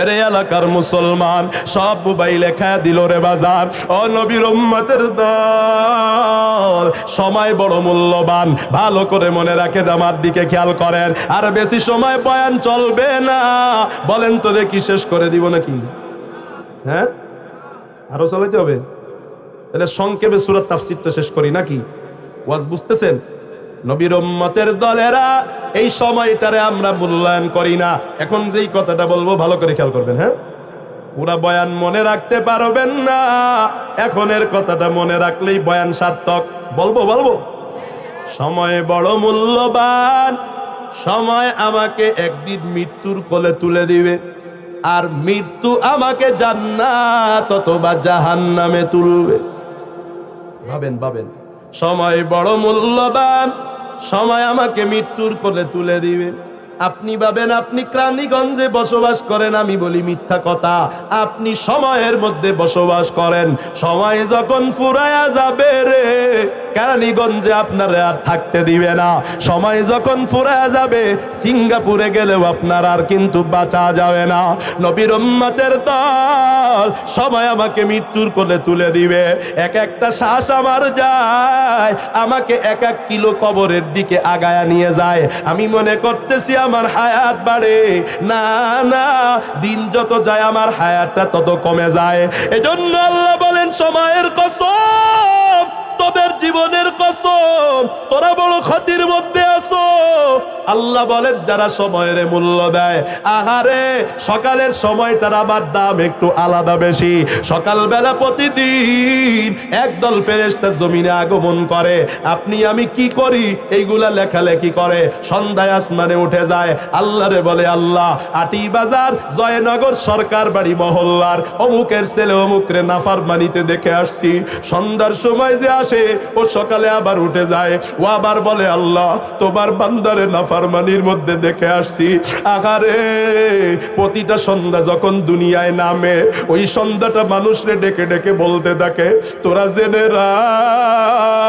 এরে এলাকার মুসলমান সব মোবাইলে খায় দিল রে বাজার। ও নবীর উম্মতের দল, সময় বড় মূল্যবান, ভালো করে মনে রাখেন, আমার দিকে খেয়াল করেন। আর বেশি সময় বয়ান চলবে না, বলেন তো দেখি, শেষ করে দিব নাকি? হ্যাঁ, আরো চালাইতে হবে? তাহলে সংক্ষেপে সূরা তাফসীরটা শেষ করি নাকি? ওয়াজ বুঝতেছেন? নবীর উম্মতের দলেরা এই সময়টারে আমরা মূল্যায়ন করি না। এখন যেই কথাটা বলবো ভালো করে খেয়াল করবেন, হ্যাঁ? পুরা বয়ান মনে রাখতে পারবেন না, এখনের কথাটা মনে রাখলেই বয়ান সার্থক। বলবো সময় বড় মূল্যবান, সময় আমাকে একদিন মৃত্যুর কোলে তুলে দিবে, আর মৃত্যু আমাকে জান্নাত অথবা জাহান্নামে তুলবে। ভাবেন, সময় বড় মূল্যবান, সময় আমাকে মৃত্যুর কোলে তুলে দিবে। আপনি ভাবেন আপনি ক্রান্তিগঞ্জে বসবাস করেন, আমি বলি মিথ্যা কথা, আপনি সময়ের মধ্যে বসবাস করেন। সময় যখন ফুরায়া যাবে রে, কেরানীগঞ্জে আপনারা আর থাকতে দিবে না। সময় যখন ফুরায়া যাবে, সিঙ্গাপুরে গেলেও আপনার আর কিন্তু বাঁচা যাবে না। নবীর উম্মতের দল, সময় আমাকে মৃত্যুর কোলে তুলে দিবে। এক একটা শ্বাস আমার যায়, আমাকে এক এক কিলো কবরের দিকে আগায়া নিয়ে যায়। আমি মনে করতেছি আমার হায়াত বাড়ে, না না, দিন যত যায় আমার হায়াতটা তত কমে যায়। এজন্য আল্লাহ বলেন, সময়ের কসম, তোদের জীবনের কসম, তোরা বড় ক্ষতির মধ্যে আছো। আল্লাহ বলেন যারা সময়ের মূল্য দেয়, আহারে সকালের সময়টার আবার দাম একটু আলাদা বেশি। সকালবেলা প্রতিদিন একদল ফেরেশতা জমিনে আগমন করে, আপনি আমি কি করি এইগুলা লেখালেখি করে, সন্ধ্যায় আসমানে উঠে যায়, আল্লাহরে বলে আল্লাহ আটি বাজার জয়নগর সরকার বাড়ি মহল্লার অমুকের ছেলে অমুকরে নাফরমানিতে দেখে আসছি। সন্ধ্যার সময় যে আসে ও সকালে আবার উঠে যায়, ও আবার বলে আল্লাহ তোমার বান্দারে নাফরমানির মধ্যে দেখে আসছি। আহারে প্রতিটা সন্ধ্যা যখন দুনিয়ায় নামে ওই সন্ধ্যাটা মানুষরে ডেকে ডেকে বলতে থাকে, তোরা জেনে রাখ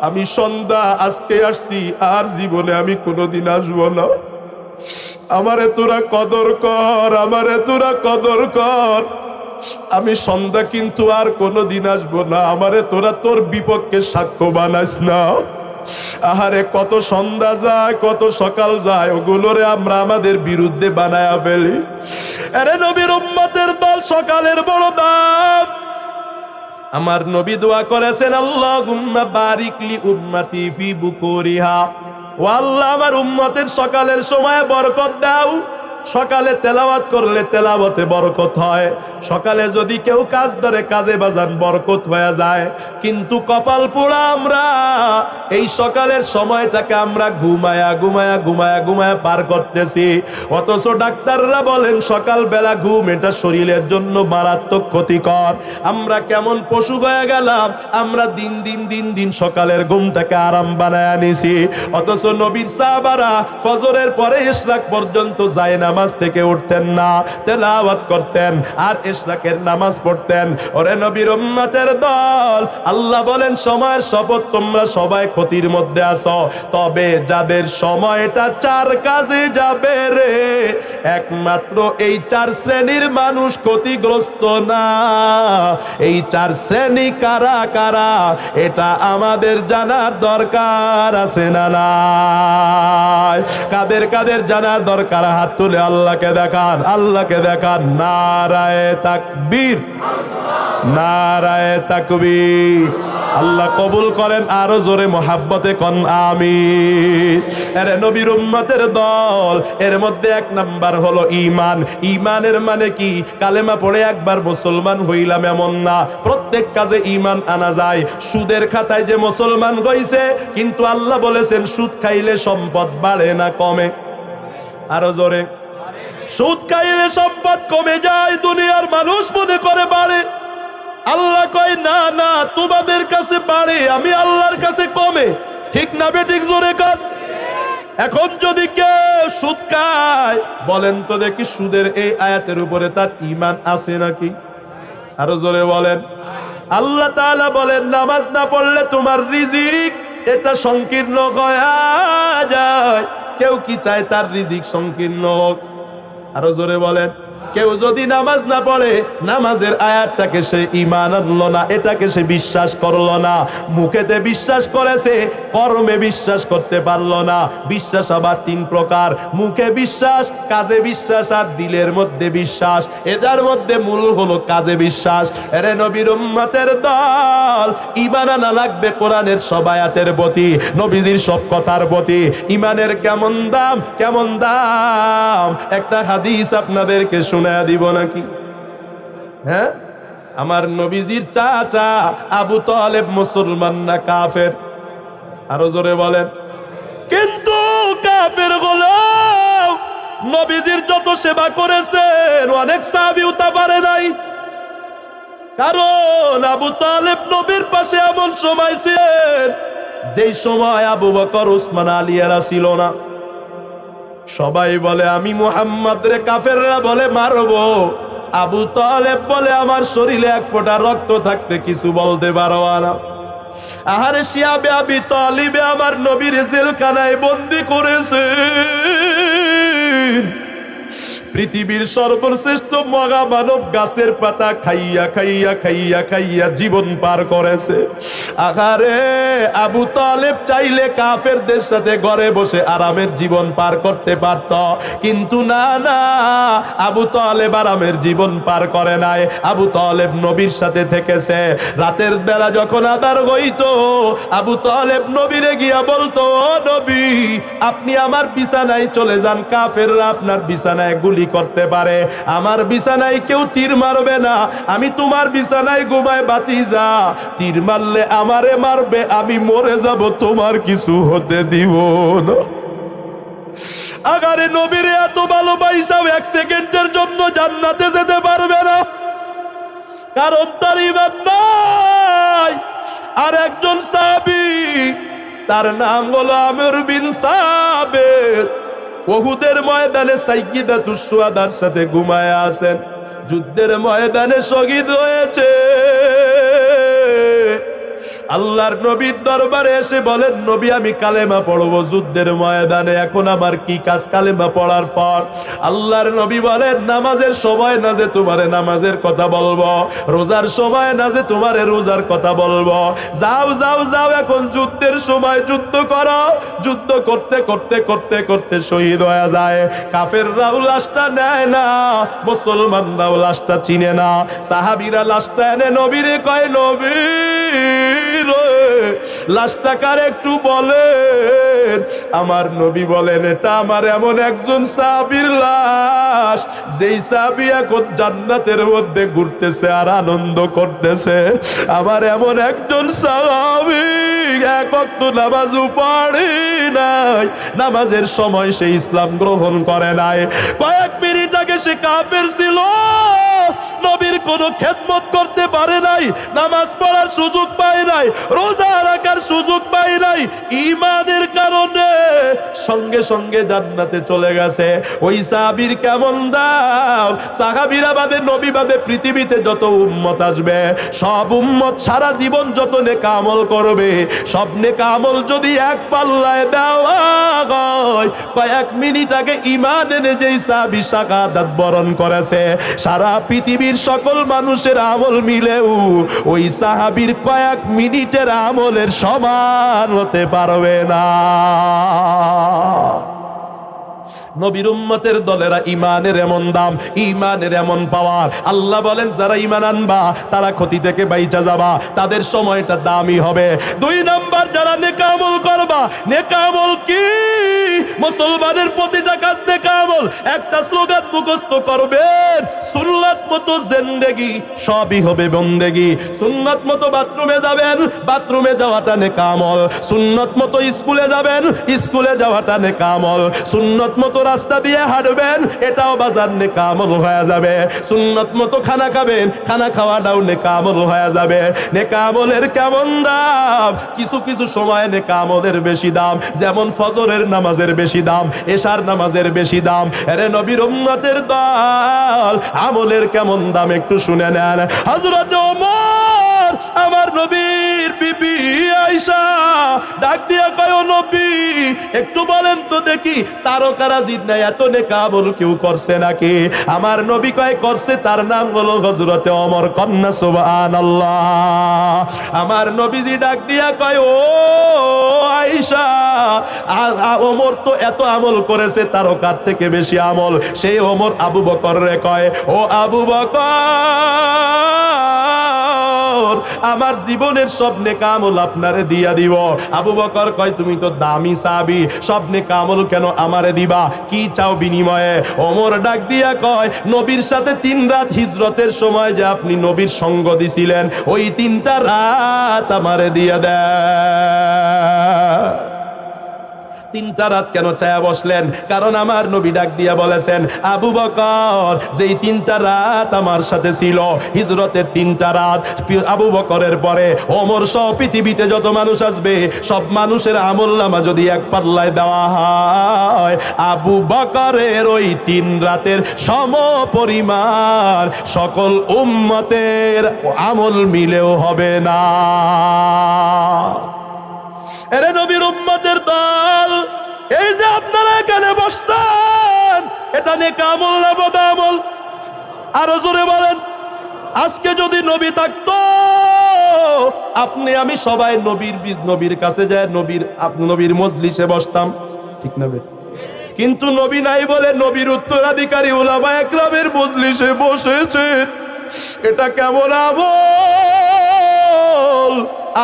আমি সন্ধ্যা আজকে আসছি, আর জীবনে আমি কোনোদিন আসবো না। আমারে তোরা কদর কর, আমারে তোরা কদর কর, আমি সন্ধ্যা কিন্তু আর কোনোদিন আসবো না, আমারে তোরা তোর বিপক্ষে সাক্ষ্য বানাস না। আহারে কত সন্ধ্যা যায় কত সকাল যায়, ওগুলোরে আমরা আমাদের বিরুদ্ধে বানায়া ফেলি। আরে নবীর উম্মতের দল সকালের বড় দাম। আমার নবী দোয়া করেছেন আল্লাহুম্মা বারিক লি উম্মতি ফি বুকুরিহা, ও আল্লাহ আমার উম্মতের সকালের সময় বরকত দাও। সকালে তেলাওয়াত করলে তেলাওয়াতে বরকত হয়, সকালে যদি কেউ কাজ ধরে কাজে বাজান বরকত হয়ে যায়। কিন্তু কপাল পোড়া আমরা এই সকালের সময়টাকে আমরা ঘুমায়া ঘুমায়া ঘুমায়া ঘুমায়া পার করতেছি। অথচ ডাক্তাররা বলেন সকালবেলা ঘুম এটা শরীরের জন্য মারাত্মক ক্ষতিকর। আমরা কেমন পশু হয়ে গেলাম, আমরা দিন দিন দিন দিন সকালের ঘুমটাকে আরাম বানায় নিছি। অথচ নবীর সাহাবারা ফজরের পরে ইশরাক পর্যন্ত যায় নামাজ থেকে উঠতেন না, তেলাওয়াত করতেন আর ইশরাকের নামাজ পড়তেন। ওরে নবীর উম্মতের দল, আল্লাহ বলেন সময়ের শপথ তোমরা সবাই ক্ষতির মধ্যে আছো, তবে যাদের সময়টা চার কাজে যাবে রে, একমাত্র এই চার শ্রেণীর মানুষ ক্ষতিগ্রস্ত না। এই চার শ্রেণী কারা কারা এটা আমাদের জানার দরকার আছে না নাই? কাদের কাদের জানার দরকার? হাত তুলে আল্লাহকে দেখান, আল্লাহকে দেখান। নারায়ে তাকবীর, নারায়ে তাকবীর। আল্লাহ কবুল করেন, আরো জোরে মোহাব্বতে কোন আমিন। আরে নবীর উম্মতের দল, এর মধ্যে এক নাম্বার হলো ঈমান। ঈমানের মানে কি? কালেমা পড়ে একবার মুসলমান হইলাম এমন না, প্রত্যেক কাজে ঈমান আনা যায়। সুদের খাতায় যে মুসলমান হইছে, কিন্তু আল্লাহ বলেছেন সুদ খাইলে সম্পদ বাড়ে না কমে? আরো জোরে। সুদ খাইলে সম্পদ কমে যায়, দুনিয়ার মানুষ মনে করে বাড়ে। আল্লাহ কয় না না, তোমাদের কাছে বাড়ে, আমি আল্লাহর কাছে কমে। ঠিক না বেঠিক? জোরে কান। এখন যদি কেউ সুদ খায়, বলেন তো দেখি সুদের এই আয়াতের উপরে তার ঈমান আছে নাকি? আরো জোরে বলেন। আল্লাহ তাআলা বলেন নামাজ না পড়লে তোমার রিজিক এটা সংকীর্ণ হয়ে যায়। কেউ কি চায় তার রিজিক সংকীর্ণ হোক? আরো জোরে বলেন। কেউ যদি নামাজ না পড়ে, নামাজের আয়াতটাকে সে ঈমান আনলো না, এটাকে সে বিশ্বাস করলো না। মুখেতে বিশ্বাস করেছে, কর্মে বিশ্বাস করতে পারলো না। বিশ্বাস আবার তিন প্রকার, মুখে বিশ্বাস, কাজে বিশ্বাস আর দিলের মধ্যে বিশ্বাস। এটার মধ্যে মূল হলো কাজে বিশ্বাস। এরে নবীর উম্মতের দল, ঈমান আনা লাগবে কোরআনের সব আয়াতের প্রতি, নবীজির সব কথার প্রতি। ঈমানের কেমন দাম, কেমন দাম! একটা হাদিস আপনাদেরকে শোনায়া দিব নাকি? হ্যাঁ, আমার নবীজির চাচা আবু তালেব মুসলমান না কাফের? আরো জোরে বলেন। কিন্তু কাফের গোলাম নবীজির যত সেবা করেছেন অনেক সাহাবীও তা পারে নাই। কারণ আবু তালেব নবীর পাশে এমন সময় ছিলেন যেই সময় আবু বকর, উসমান, আলী এরা ছিল না। সবাই বলে আমি মুহাম্মদ রে কাফেররা বলে মারবো। আবু তালেব বলে আমার শরীরে এক ফোঁটা রক্ত থাকতে কিছু বলতে পারো না। আহারে শিয়াবে আবি তালিবে আমার নবীর জেলখানায় বন্দী করেছে। পৃথিবীর সর্বশ্রেষ্ঠ সমস্ত মগা মানব গাছের পাতা খাইয়া খাইয়া খাইয়া খাইয়া জীবন পার করেছে। আহারে আবু তালেব চাইলে কাফেরদের সাথে ঘরে বসে আরামের জীবন পার করতে পারত, কিন্তু না না, আবু তালেব আরামের জীবন পার করে নাই। আবু তালেব নবীর সাথে থেকেছে। রাতের বেলা যখন আঁধার হইতো, আবু তালেব নবীরে গিয়া বলতো, ও নবী, আপনি আমার বিছানায় চলে যান, কাফেররা আপনার বিছানায় গুলি করতে পারে, আমার বিছানায় কেউ তীর মারবে না, আমি তোমার বিছানায় ঘুমায় ভাতিজা, তীর মারলে আমারে মারবে, আমি মরে যাব, তোমার কিছু হতে দিব না। আগারে নবীরে এত ভালোবাসা এক সেকেন্ডের জন্য জান্নাতে যেতে পারবে না, কারণ তার ঈমান নাই। আর একজন সাহাবী, তার নাম হলো আমির বিন সাবিত, উহুদের ময়দানে সাইয়্যিদাতুশ শুহাদার সাথে ঘুমায় আছেন, যুদ্ধের ময়দানে শহীদ হয়েছে। আল্লাহর নবীর দরবারে এসে বলেন, নবী আমি কালেমা পড়ব যুদ্ধের ময়দানে, এখন আমার কি কাজ কালেমা পড়ার পর? আল্লাহর নবী বলেন, নামাজের সময় না যে তোমারে নামাজের কথা বলবো, রোজার সময় না যে তোমারে রোজার কথা বলবো, যাও যাও যাও, এখন যুদ্ধের সময় যুদ্ধ করো। যুদ্ধ করতে করতে করতে করতে শহীদ হয়ে যায়। কাফেররাও লাশটা নেয় না, মুসলমানরাও লাশটা চিনে না। সাহাবীরা লাশটা এনে নবীরে কয়, নবী লাশটা কার একটু বলেন। আমার নবী বলেন, এটা আমার এমন একজন সাহাবীর লাশ, যেই সাহাবী এখন জান্নাতের মধ্যে ঘুরতেছে আর আনন্দ করতেছে। আমার এমন একজন সাহাবী এক ওয়াক্ত নামাজও পড়ে নাই, নামাজের সময় সে ইসলাম গ্রহণ করে নাই, কয়েক মিনিট আগে সে কাফের ছিল, নবীর কোনো খেদমত করতে পারে নাই, নামাজ পড়ার সুযোগ পায় নাই, রোজা রাখার সুযোগ পায় নাই, ঈমানের কারণে সঙ্গে সঙ্গে জান্নাতে চলে গেছে। ওই সাহাবীর কেমন দাম! সাহাবীরা বাদে নবী বাদে পৃথিবীতে যত উম্মত আসবে, সব উম্মত সারা জীবন যত নেক আমল করবে, সব নেক আমল যদি এক পাল্লায় দেওয়া হয়, কয়েক মিনিট আগে ঈমান এনে যেই সাহাবী শাহাদাত বরণ করেছে, সারা পৃথিবীর সকল মানুষের আমল মিলেও ওই সাহাবীর কয়েক মিনিটের আমলের সমান হতে পারবে না। নবীর উম্মতের দলেরা ঈমানের এমন দাম, ঈমানের এমন পাওয়ার। আল্লাহ বলেন, যারা ঈমান আনবা তারা ক্ষতি থেকে বাইচা যাবা, তাদের সময়টা দামি হবে। 2 নাম্বার, যারা নেক আমল করবা। নেক আমল কি? মুসলমানের প্রতিটা কাজ নেক আমল। একটা স্লোগান মুখস্থ করবেন, সুন্নাত মতো জিন্দেগি, সবই হবে বন্দেগি। সুন্নাত মতো বাথরুমে যাবেন, বাথরুমে যাওয়াটা নেক আমল। সুন্নাত মতো স্কুলে যাবেন, স্কুলে যাওয়াটা নেক আমল। সুন্নাত মতো রাস্তা দিয়ে হাঁটবেন, এটাও বাজার নেক আমল হয়ে যাবে। সুন্নাত মতো খানা খাবেন, খানা খাওয়াটাও নেক আমল হয়ে যাবে। নেক আমলের কেমন দাম! কিছু কিছু সময় নেক আমলের বেশি দাম, যেমন ফজরের নামাজের বেশি দাম, এশার নামাজের বেশি দাম। আরে নবীর উম্মতের দল, আমলের কেমন দাম একটু শুনে নেন। হযরত ওমর, আমার নবীর বিবি আয়েশা ডাক দিয়া কয়, ও নবী, একটু বলেন তো দেখি, তারকারাজির নাই এত নেক আমল কেউ করছে নাকি? আমার নবী কয়, করছে, তার নাম হলো হযরতে ওমর। কন্যা সুবহানাল্লাহ। আমার নবীজি ডাক দিয়া কয়, ও আয়েশা, ওমর তো এত আমল করেছে, তারকার থেকে বেশি আমল। সেই ওমর আবু বকর রে কয়, ও আবু বকর, আমার জীবনের সব নেক আমল আপনারে দিয়া দিব। আবু বকর কয়, তুমি তো দামি সাহাবী, সব নেক আমল কেন আমারে দিবা? কি চাও বিনিময়ে? ওমর ডাক দিয়া কয়, নবীর সাথে 3 রাত হিজরতের সময় যে আপনি নবীর সঙ্গ দিছিলেন, ওই 3টা রাত আমারে দিয়া দেয়। 3টা রাত কেন চায়া বসলেন? কারণ আমার নবী ডাক দিয়া বলেছেন, আবু বকর, যেই 3টা রাত আমার সাথে ছিল, হিজরতের 3টা রাত, আবু বকরের পরে ওমর সহ পৃথিবীতে যত মানুষ আসবে, সব মানুষের আমলনামা যদি এক পাল্লায় দেওয়া হয়, আবু বকরের ওই 3 রাতের সম পরিমাণ সকল উম্মতের আমল মিলেও হবে না। এরে নবীর উম্মতের দল, এই যে আপনারা এখানে বসছেন, এটা নেক আমল না বদ আমল? আরো জোরে বলেন। আজকে যদি নবী থাকতো, আপনি আমি সবাই নবীর কাছে যায় নবীর মজলিসে বসতাম, ঠিক না বেটা? কিন্তু নবী নাই বলে নবীর উত্তরাধিকারী উলামা একরামের মজলিসে বসেছেন। এটা কেমন আমল?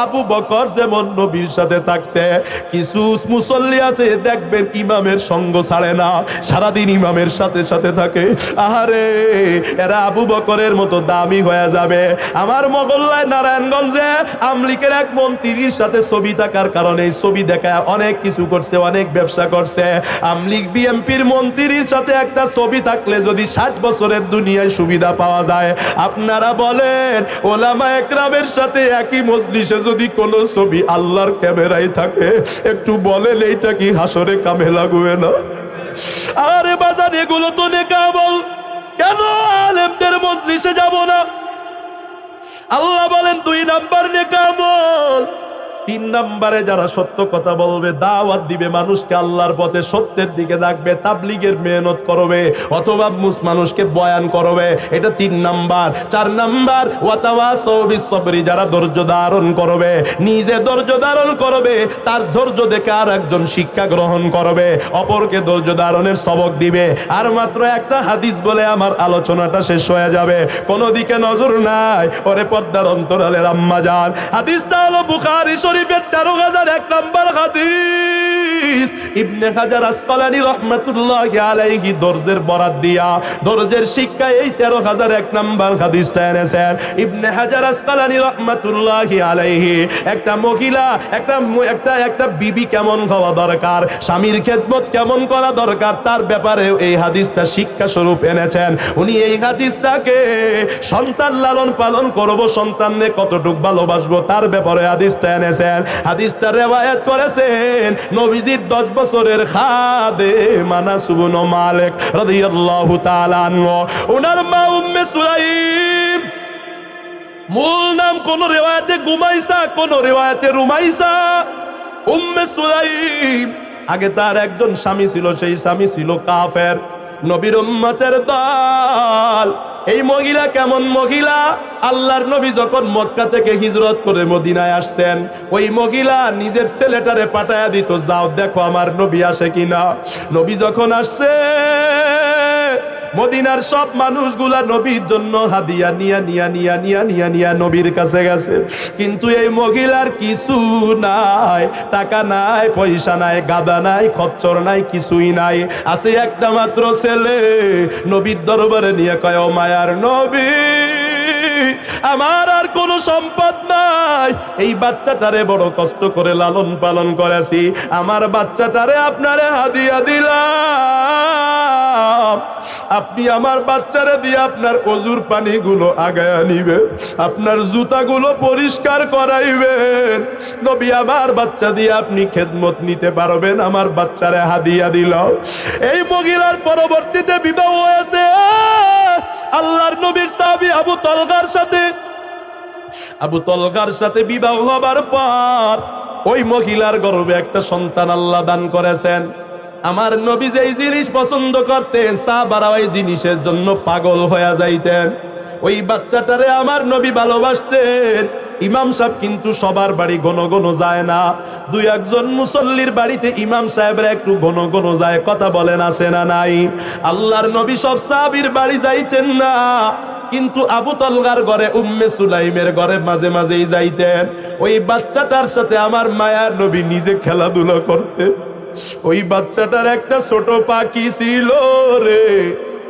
আবু বকর যেমন নবীর সাথে থাকছে, কিছু মুসল্লি আছে দেখবেন ইমামের সঙ্গ ছাড়ে না, সারাদিন ইমামের সাথে সাথে থাকে। আহারে, এরা আবু বকরের মতো দামি হয়ে যাবে। আমার মহল্লায় নারায়ণগঞ্জে আমলিকের এক মন্ত্রীর সাথে ছবি থাকার কারণে ছবি দেখায় অনেক কিছু করছে, অনেক ব্যবসা করছে। আমলিক বিএমপির মন্ত্রীর সাথে একটা ছবি থাকলে যদি 60 বছরের দুনিয়ায় সুবিধা পাওয়া যায়, আপনারা বলেন ওলামা একরামের সাথে একই মজলিসে যদি কোনো ছবি আল্লাহর ক্যামেরায় থাকে, একটু বলেন এইটা কি হাসরে কামে লাগবে না? আরে বাজার, এগুলো তো নেক আমল, কেন আলেমদের মজলিসে যাব না? আল্লাহ বলেন 2 নাম্বার নেক আমল। 3 নাম্বারে যারা সত্য কথা বলবে, দাওয়াত দিবে, মানুষকে আল্লাহর পথে সত্যের দিকে ডাকবে, তাবলীগের মেহনত করবে, অথবা মানুষকে বয়ান করবে, এটা 3 নাম্বার। 4 নাম্বার ওয়াতাওয়াসাউ বিস-সাবরি, যারা ধৈর্য ধারণ করবে, নিজে ধৈর্য ধারণ করবে, তার ধৈর্য দেখে আর একজন শিক্ষা গ্রহণ করবে, অপরকে ধৈর্য ধারণের সবক দিবে। আর মাত্র একটা হাদিস বলে আমার আলোচনাটা শেষ হয়ে যাবে, কোনো দিকে নজর নাই। ওরে পর্দার অন্তরালের আম্মা জান, হাদিসটা হলো বুখারী শরীফের 13,001 নম্বর হাদিস। ইবনে হাজার আসকালানী রাহমাতুল্লাহি আলাইহি দরজের বরাত দিয়া, দরজের শিক্ষা এই 13,001 নম্বর হাদিসটা এনেছেন। ইবনে হাজার আসকালানী রাহমাতুল্লাহি আলাইহি একটা মহিলা, একটা বিবি কেমন হওয়া দরকার, স্বামীর খেদমত কেমন করা দরকার, তার ব্যাপারে এই হাদিসটা শিক্ষা স্বরূপ এনেছেন। উনি এই হাদিসটাকে সন্তান লালন পালন করব, সন্তানকে কতটুকু ভালোবাসবো, তার ব্যাপারে হাদিসটা এনেছেন। হাদিসটা রিওয়ায়াত করেছেন নবীজির 10 বছরের খাদেম আনাস ইবনে মালিক রাদিয়াল্লাহু তাআলা আনহু। ওনার মা উম্মে সুলাইম, মূল নাম কোন রিওয়ায়াতে গুমাইসা, কোন রিওয়ায়াতে রুমাইসা। উম্মে সুলাইম, আগে তার একজন স্বামী ছিল, সেই স্বামী ছিল কাফের, নবীর উম্মতের দল। এই মহিলা কেমন মহিলা? আল্লাহর নবী যখন মক্কা থেকে হিজরত করে মদিনায় আসছেন, ওই মহিলা নিজের ছেলেটারে পাঠায়া দিত, যাও দেখো আমার নবী আসে কিনা। নবী যখন আসছে, মদিনার সব মানুষগুলা নবীর জন্য হাদিয়া নিয়া নবীর কাছে গেছে, কিন্তু এই মহিলার কিছু নাই, টাকা নাই, পয়সা নাই, গাদা নাই, খচ্চর নাই, কিছুই নাই। আছে একটা মাত্র ছেলে। নবীর দরবারে নিয়ে কয়, ও মায়ার নবী, আমার আর কোনো সম্পদ নাই, এই বাচ্চাটারে বড় কষ্ট করে লালন পালন করেছি, আমার বাচ্চাটারে আপনারে হাদিয়া দিলাম, আপনি আমার বাচ্চারে দিয়ে আপনার অজুর পানিগুলো আগায়া নিবে, আপনার জুতাগুলো পরিষ্কার করাইবেন। নবী, আমার বাচ্চা দিয়ে আপনি খেদমত নিতে পারবেন, আমার বাচ্চারে হাদিয়া দিল। এই মহিলার পরবর্তীতে বিবাহ হয়েছে আল্লাহর নবীর সাহাবী আবু তলগার সাথে। আবু তলগার সাথে বিবাহ হবার পর ওই মহিলার গর্ভে একটা সন্তান আল্লাহ দান করেছেন। আমার নবী যেই জিনিস পছন্দ করতেন, সাহাবারা ওই জিনিসের জন্য পাগল হয়ে যাইতেন। ওই বাচ্চাটারে আমার নবী ভালোবাসতেন। ইমাম সাহেব কিন্তু সবার বাড়ি ঘন ঘন যায় না, 2-1 মুসল্লির বাড়িতে ইমাম সাহেবরা একটু ঘন ঘন যায়, কথা বলেন আছে না নাই? আল্লাহর নবী সব সাহাবীর বাড়ি যাইতেন না, কিন্তু আবু তলগার ঘরে, উম্মে সুলাইমের ঘরে মাঝে মাঝেই যাইতেন। ওই বাচ্চাটার সাথে আমার মায়ার নবী নিজে খেলাধুলা করতেন। ওই বাচ্চাটার একটা ছোট পাখি ছিল রে,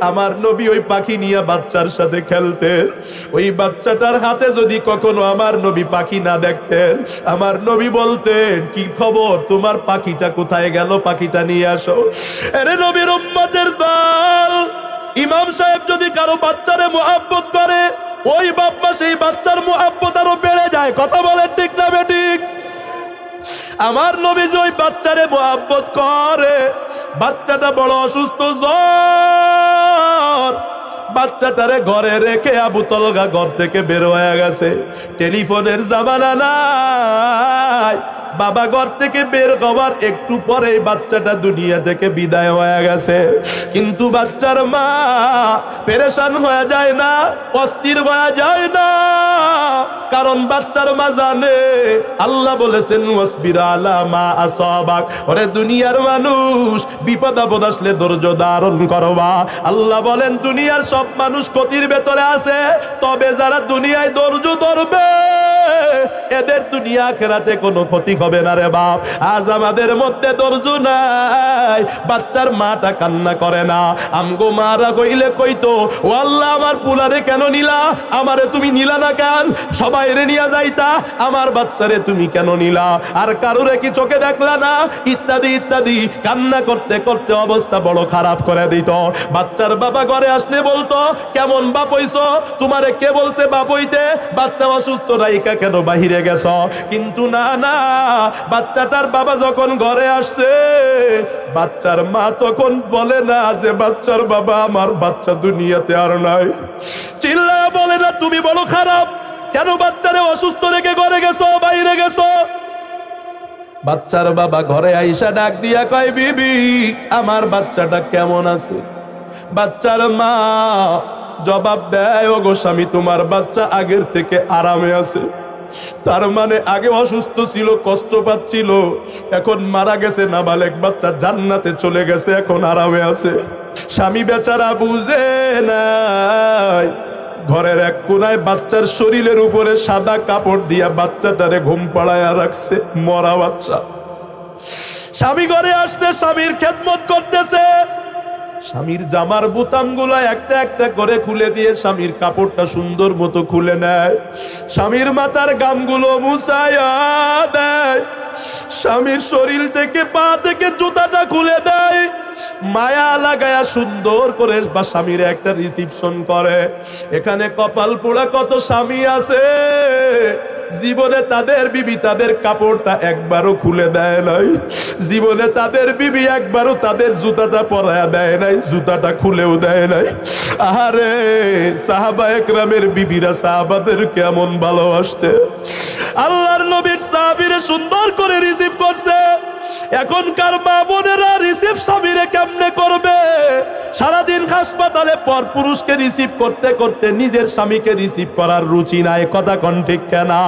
আমার নবী ওই পাখি নিয়ে বাচ্চার সাথে খেলতেন। ওই বাচ্চাটার হাতে যদি কখনো আমার নবী পাখি না দেখতেন, আমার নবী বলতেন, কি খবর, তোমার পাখিটা কোথায় গেল, পাখিটা নিয়ে আসো। আরে নবীর উম্মতের দল, ইমাম সাহেব যদি কারো বাচ্চারে মুহাব্বত করে, ওই বাপ্পা সেই বাচ্চার মুহাব্বত আরো বেড়ে যায়, কথা বলেন ঠিক না বেঠিক? আমার নবী যে ওই বাচ্চারে মুহাব্বত করে, বাচ্চাটা বড় অসুস্থ, জ্বর, বাচ্চাটারে ঘরে রেখে আবু তলগা ঘর থেকে বের হয়ে গেছে। টেলিফোনের জামানা নাই, বাবা ঘর থেকে বের হওয়ার একটু পরেই বাচ্চাটা দুনিয়া থেকে বিদায় হয়ে গেছে। কিন্তু বাচ্চার মা পেরেশান হয়ে যায় না, অস্থির হয়ে যায় না, কারণ বাচ্চার মা জানে আল্লাহ বলেছেন ওয়াসবির আলা মা আসাবাক। ওরে দুনিয়ার মানুষ, বিপদ আপদ আসলে ধৈর্য ধারণ করবা। আল্লাহ বলেন দুনিয়ার সব মানুষ ক্ষতির ভেতরে আছে, তবে যারা দুনিয়ায় ধৈর্য ধরবে এদের দুনিয়া আখিরাতে কোনো ক্ষতি হবে না রে বাপ। আজ আমাদের মধ্যে ধৈর্য নাই, বাচ্চার মাটা কান্না করে না। আমগো মারা কইলে কইতো ও আল্লাহ আমার পুলারে কেন নিলা, আমারে তুমি নিলা না কেন, সবাই রে নিয়া যাইতা, আমার বাচ্চারে তুমি কেন নিলা, আর কারুরে কি চোখে দেখলা না, ইত্যাদি ইত্যাদি কান্না করতে করতে অবস্থা বড় খারাপ করে দিত। বাচ্চার বাবা ঘরে আসলে বলতো কেমন বাপ হইছো, তোমারে কে বলছে বাপ হইতে, বাচ্চা অসুস্থ রাইকা কেন বাহিরে গেছ। কিন্তু না না, বাচ্চাটার বাবা যখন ঘরে আসছে বাচ্চার মা তখন বলে না যে বাচ্চার বাবা আমার বাচ্চা দুনিয়াতে আর নাই, চিল্লায়া বলে না তুমি বলো খারাপ, কেন বাচ্চারে অসুস্থ রেখে ঘরে গেছো, বাইরে গেছো। বাচ্চার বাবা ঘরে আইসা ডাক দিয়া কয় বিবি আমার বাচ্চাটা কেমন আছে। বাচ্চার মা জবাব দেয় ওগো স্বামী তোমার বাচ্চা আগের থেকে আরামে আছে। তার মানে আগে অসুস্থ ছিল, কষ্ট পাচ্ছিল, এখন মারা গেছে নাবালেগ বাচ্চা জান্নাতে চলে গেছে, এখন আরামে আছে। স্বামী বেচারা বুঝে নাই, ঘরের এক কোনায় বাচ্চার শরীরের উপরে সাদা কাপড় দিয়া বাচ্চাটারে ঘুম পাড়ায়া রাখছে, মরা বাচ্চা। স্বামী ঘরে আসছে, স্বামীর খেদমত করতেছে, স্বামীর জামার বোতাম গুলা একটা একটা করে খুলে দিয়ে স্বামীর কাপড়টা সুন্দর মতো খুলে নেয়, স্বামীর মাথার গামগুলো মুছায়া দেয়, স্বামীর শরীর থেকে পা থেকে জুতাটা খুলে দেয়, মায়া লাগায়া সুন্দর করে বা স্বামীর একটা রিসিপশন করে। এখানে কপাল পোড়া কত স্বামী আছে জীবনে তাদের বিবি তাদের কাপড়টা একবারও খুলে দেয় নাই, জীবনে তাদের বিবি একবারও তাদের জুতাটা পরায়া দেয় নাই, জুতাটা খুলেও দেয় নাই। আরে সাহাবা একরামের বিবিরা সাহাবাদের কেমন ভালোবাসতে, আল্লাহর নবীর সাহাবীরে সুন্দর করে রিসিভ করছে। এখনকার মা বোনেরা রিসিভ স্বামীরে কেমনে করবে, সারাদিন হাসপাতালে পর পুরুষকে রিসিভ করতে করতে নিজের স্বামীকে রিসিভ করার রুচি নাই, কথা কোন ঠিক কেনা।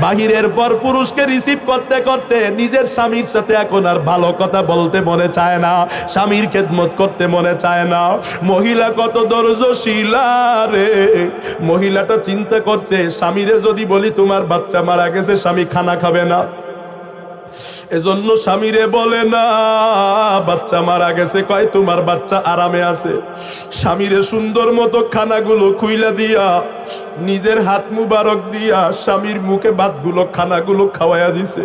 বাহিরের পর পুরুষকে রিসিভ করতে করতে নিজের স্বামীর সাথে এখন আর ভালো কথা বলতে মনে চায় না, স্বামীর খেদমত করতে মনে চায় না। মহিলা কত ধৈর্যশীলা রে, মহিলাটা চিন্তা করছে স্বামীরে যদি বলি তোমার বাচ্চা মারা গেছে, স্বামী খানা খাবে না, এজন্য স্বামীরে বলে না বাচ্চা মারা গেছে, কয় তোমার বাচ্চা আরামে আছে। স্বামীরে সুন্দর মতো খানাগুলো খুইলা দিয়া নিজের হাত মুবারক দিয়া স্বামীর মুখে ভাতগুলো খানাগুলো খাওয়াইয়া দিছে।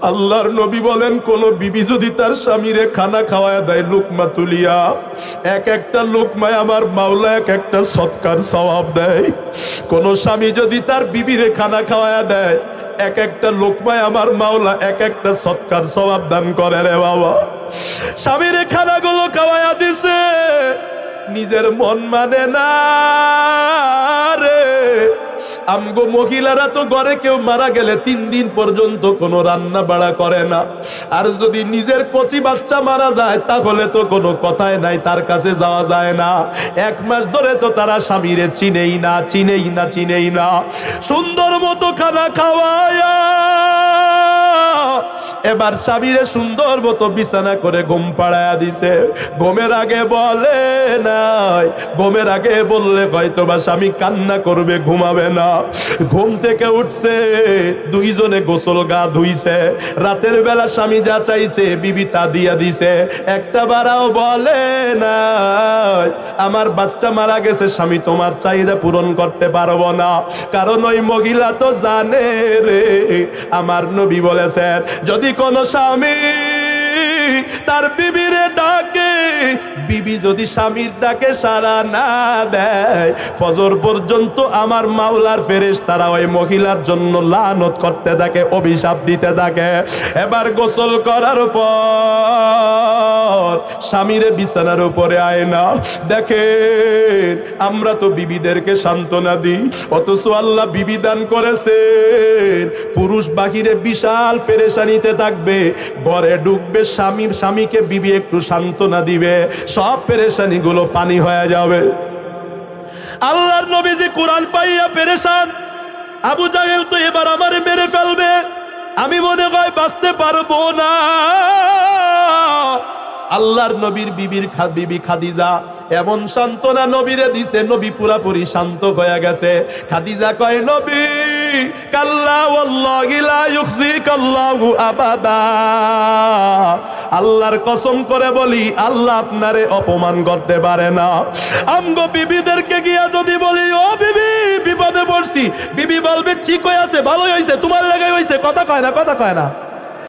আল্লাহর নবী বলেন কোন বিবি যদি তার স্বামীরে খানা খাওয়ায়া দেয় লুকমা তুলিয়া, এক একটা লুকমায় আমার মাওলা এক একটা সৎকার সওয়াব দেয়। কোন স্বামী যদি তার বিবিরে খানা খাওয়ায়া দেয় এক একটা লোকমায় আমার মাওলা এক একটা সৎকার সওয়াব দান করে রে বাবা। স্বামীরে খানাগুলো খাওয়ায়া দিছে, নিজের মন মানে না রে। আমগো মহিলারা তো ঘরে কেউ মারা গেলে 3 দিন পর্যন্ত কোনো রান্না বাড়া করে না, আর যদি নিজের কচি বাচ্চা মারা যায় তাহলে তো কোনো কথাই নাই, তার কাছে যাওয়া যায় না। 1 মাস ধরে তো তারা স্বামীরে চিনেই না, চিনেই না, চিনেই না। সুন্দর মতো খানা খাওয়ায়া এবার স্বামীরে সুন্দর মতো বিছানা করে ঘুম পাড়ায়া দিছে। ঘুমের আগে বলে নাই, ঘুমের আগে বললে হয়তো বা স্বামী কান্না করবে, ঘুমাবে না। ঘুম থেকে উঠছে, দুইজনে গোসল গা ধুইছে, রাতের বেলা স্বামী যা চাইছে বিবি তা দিয়া দিছে। একটা বারাও বলে নাই আমার বাচ্চা মারা গেছে স্বামী তোমার চাহিদা পূরণ করতে পারবো না, কারণ ওই মহিলা তো জানে রে আমার নবী বলেছেন যদি কোন স্বামী তার বিবিরে ডাকে বিবি যদি স্বামীর ডাকে সাড়া না দেয়, ফজর পর্যন্ত আমার মাওলার ফেরেশতারা ওই মহিলার জন্য লানত করতে থাকে, অভিশাপ দিতে থাকে। এবার গোসল করার পর স্বামীরে বিছানার উপরে আয় না, দেখেন আমরা তো বিবিদেরকে সান্ত্বনা দিই, অথচ আল্লাহ বিবি দান করেছেন। পুরুষ বাহিরে বিশাল পেরেশানিতে থাকবে, ঘরে ঢুকবে স্বামীকে বিবি একটু সান্ত্বনা দিবে, সব পেরেশানি গুলো পানি হয়ে যাবে। আল্লাহর নবীজি কোরআন পাইয়া পেরেশান, আবু জাহেল তো এবার আমারে মেরে ফেলবে, আমি মনে হয় বাঁচতে পারবো না। আল্লাহর নবীর বিবি খাদিজা এমন সান্ত্বনা নবীরে দিছে, নবী পুরাপুরি শান্ত হয়ে গেছে। খাদিজা কয়, নবী কাল্লা ওয়াল্লাহি লা ইউখজিকাল্লাহু আবাদা, আল্লাহর কসম করে বলি আল্লাহ আপনারে অপমান করতে পারে না। আমগো বিবিদেরকে গিয়া যদি বলি ও বিবি বিপদে পড়ছি, বিবি বলবে ঠিক হয়ে আছে, ভালোই হয়েছে, তোমার লাগাই হয়েছে, কথা কয় না, কথা কয় না।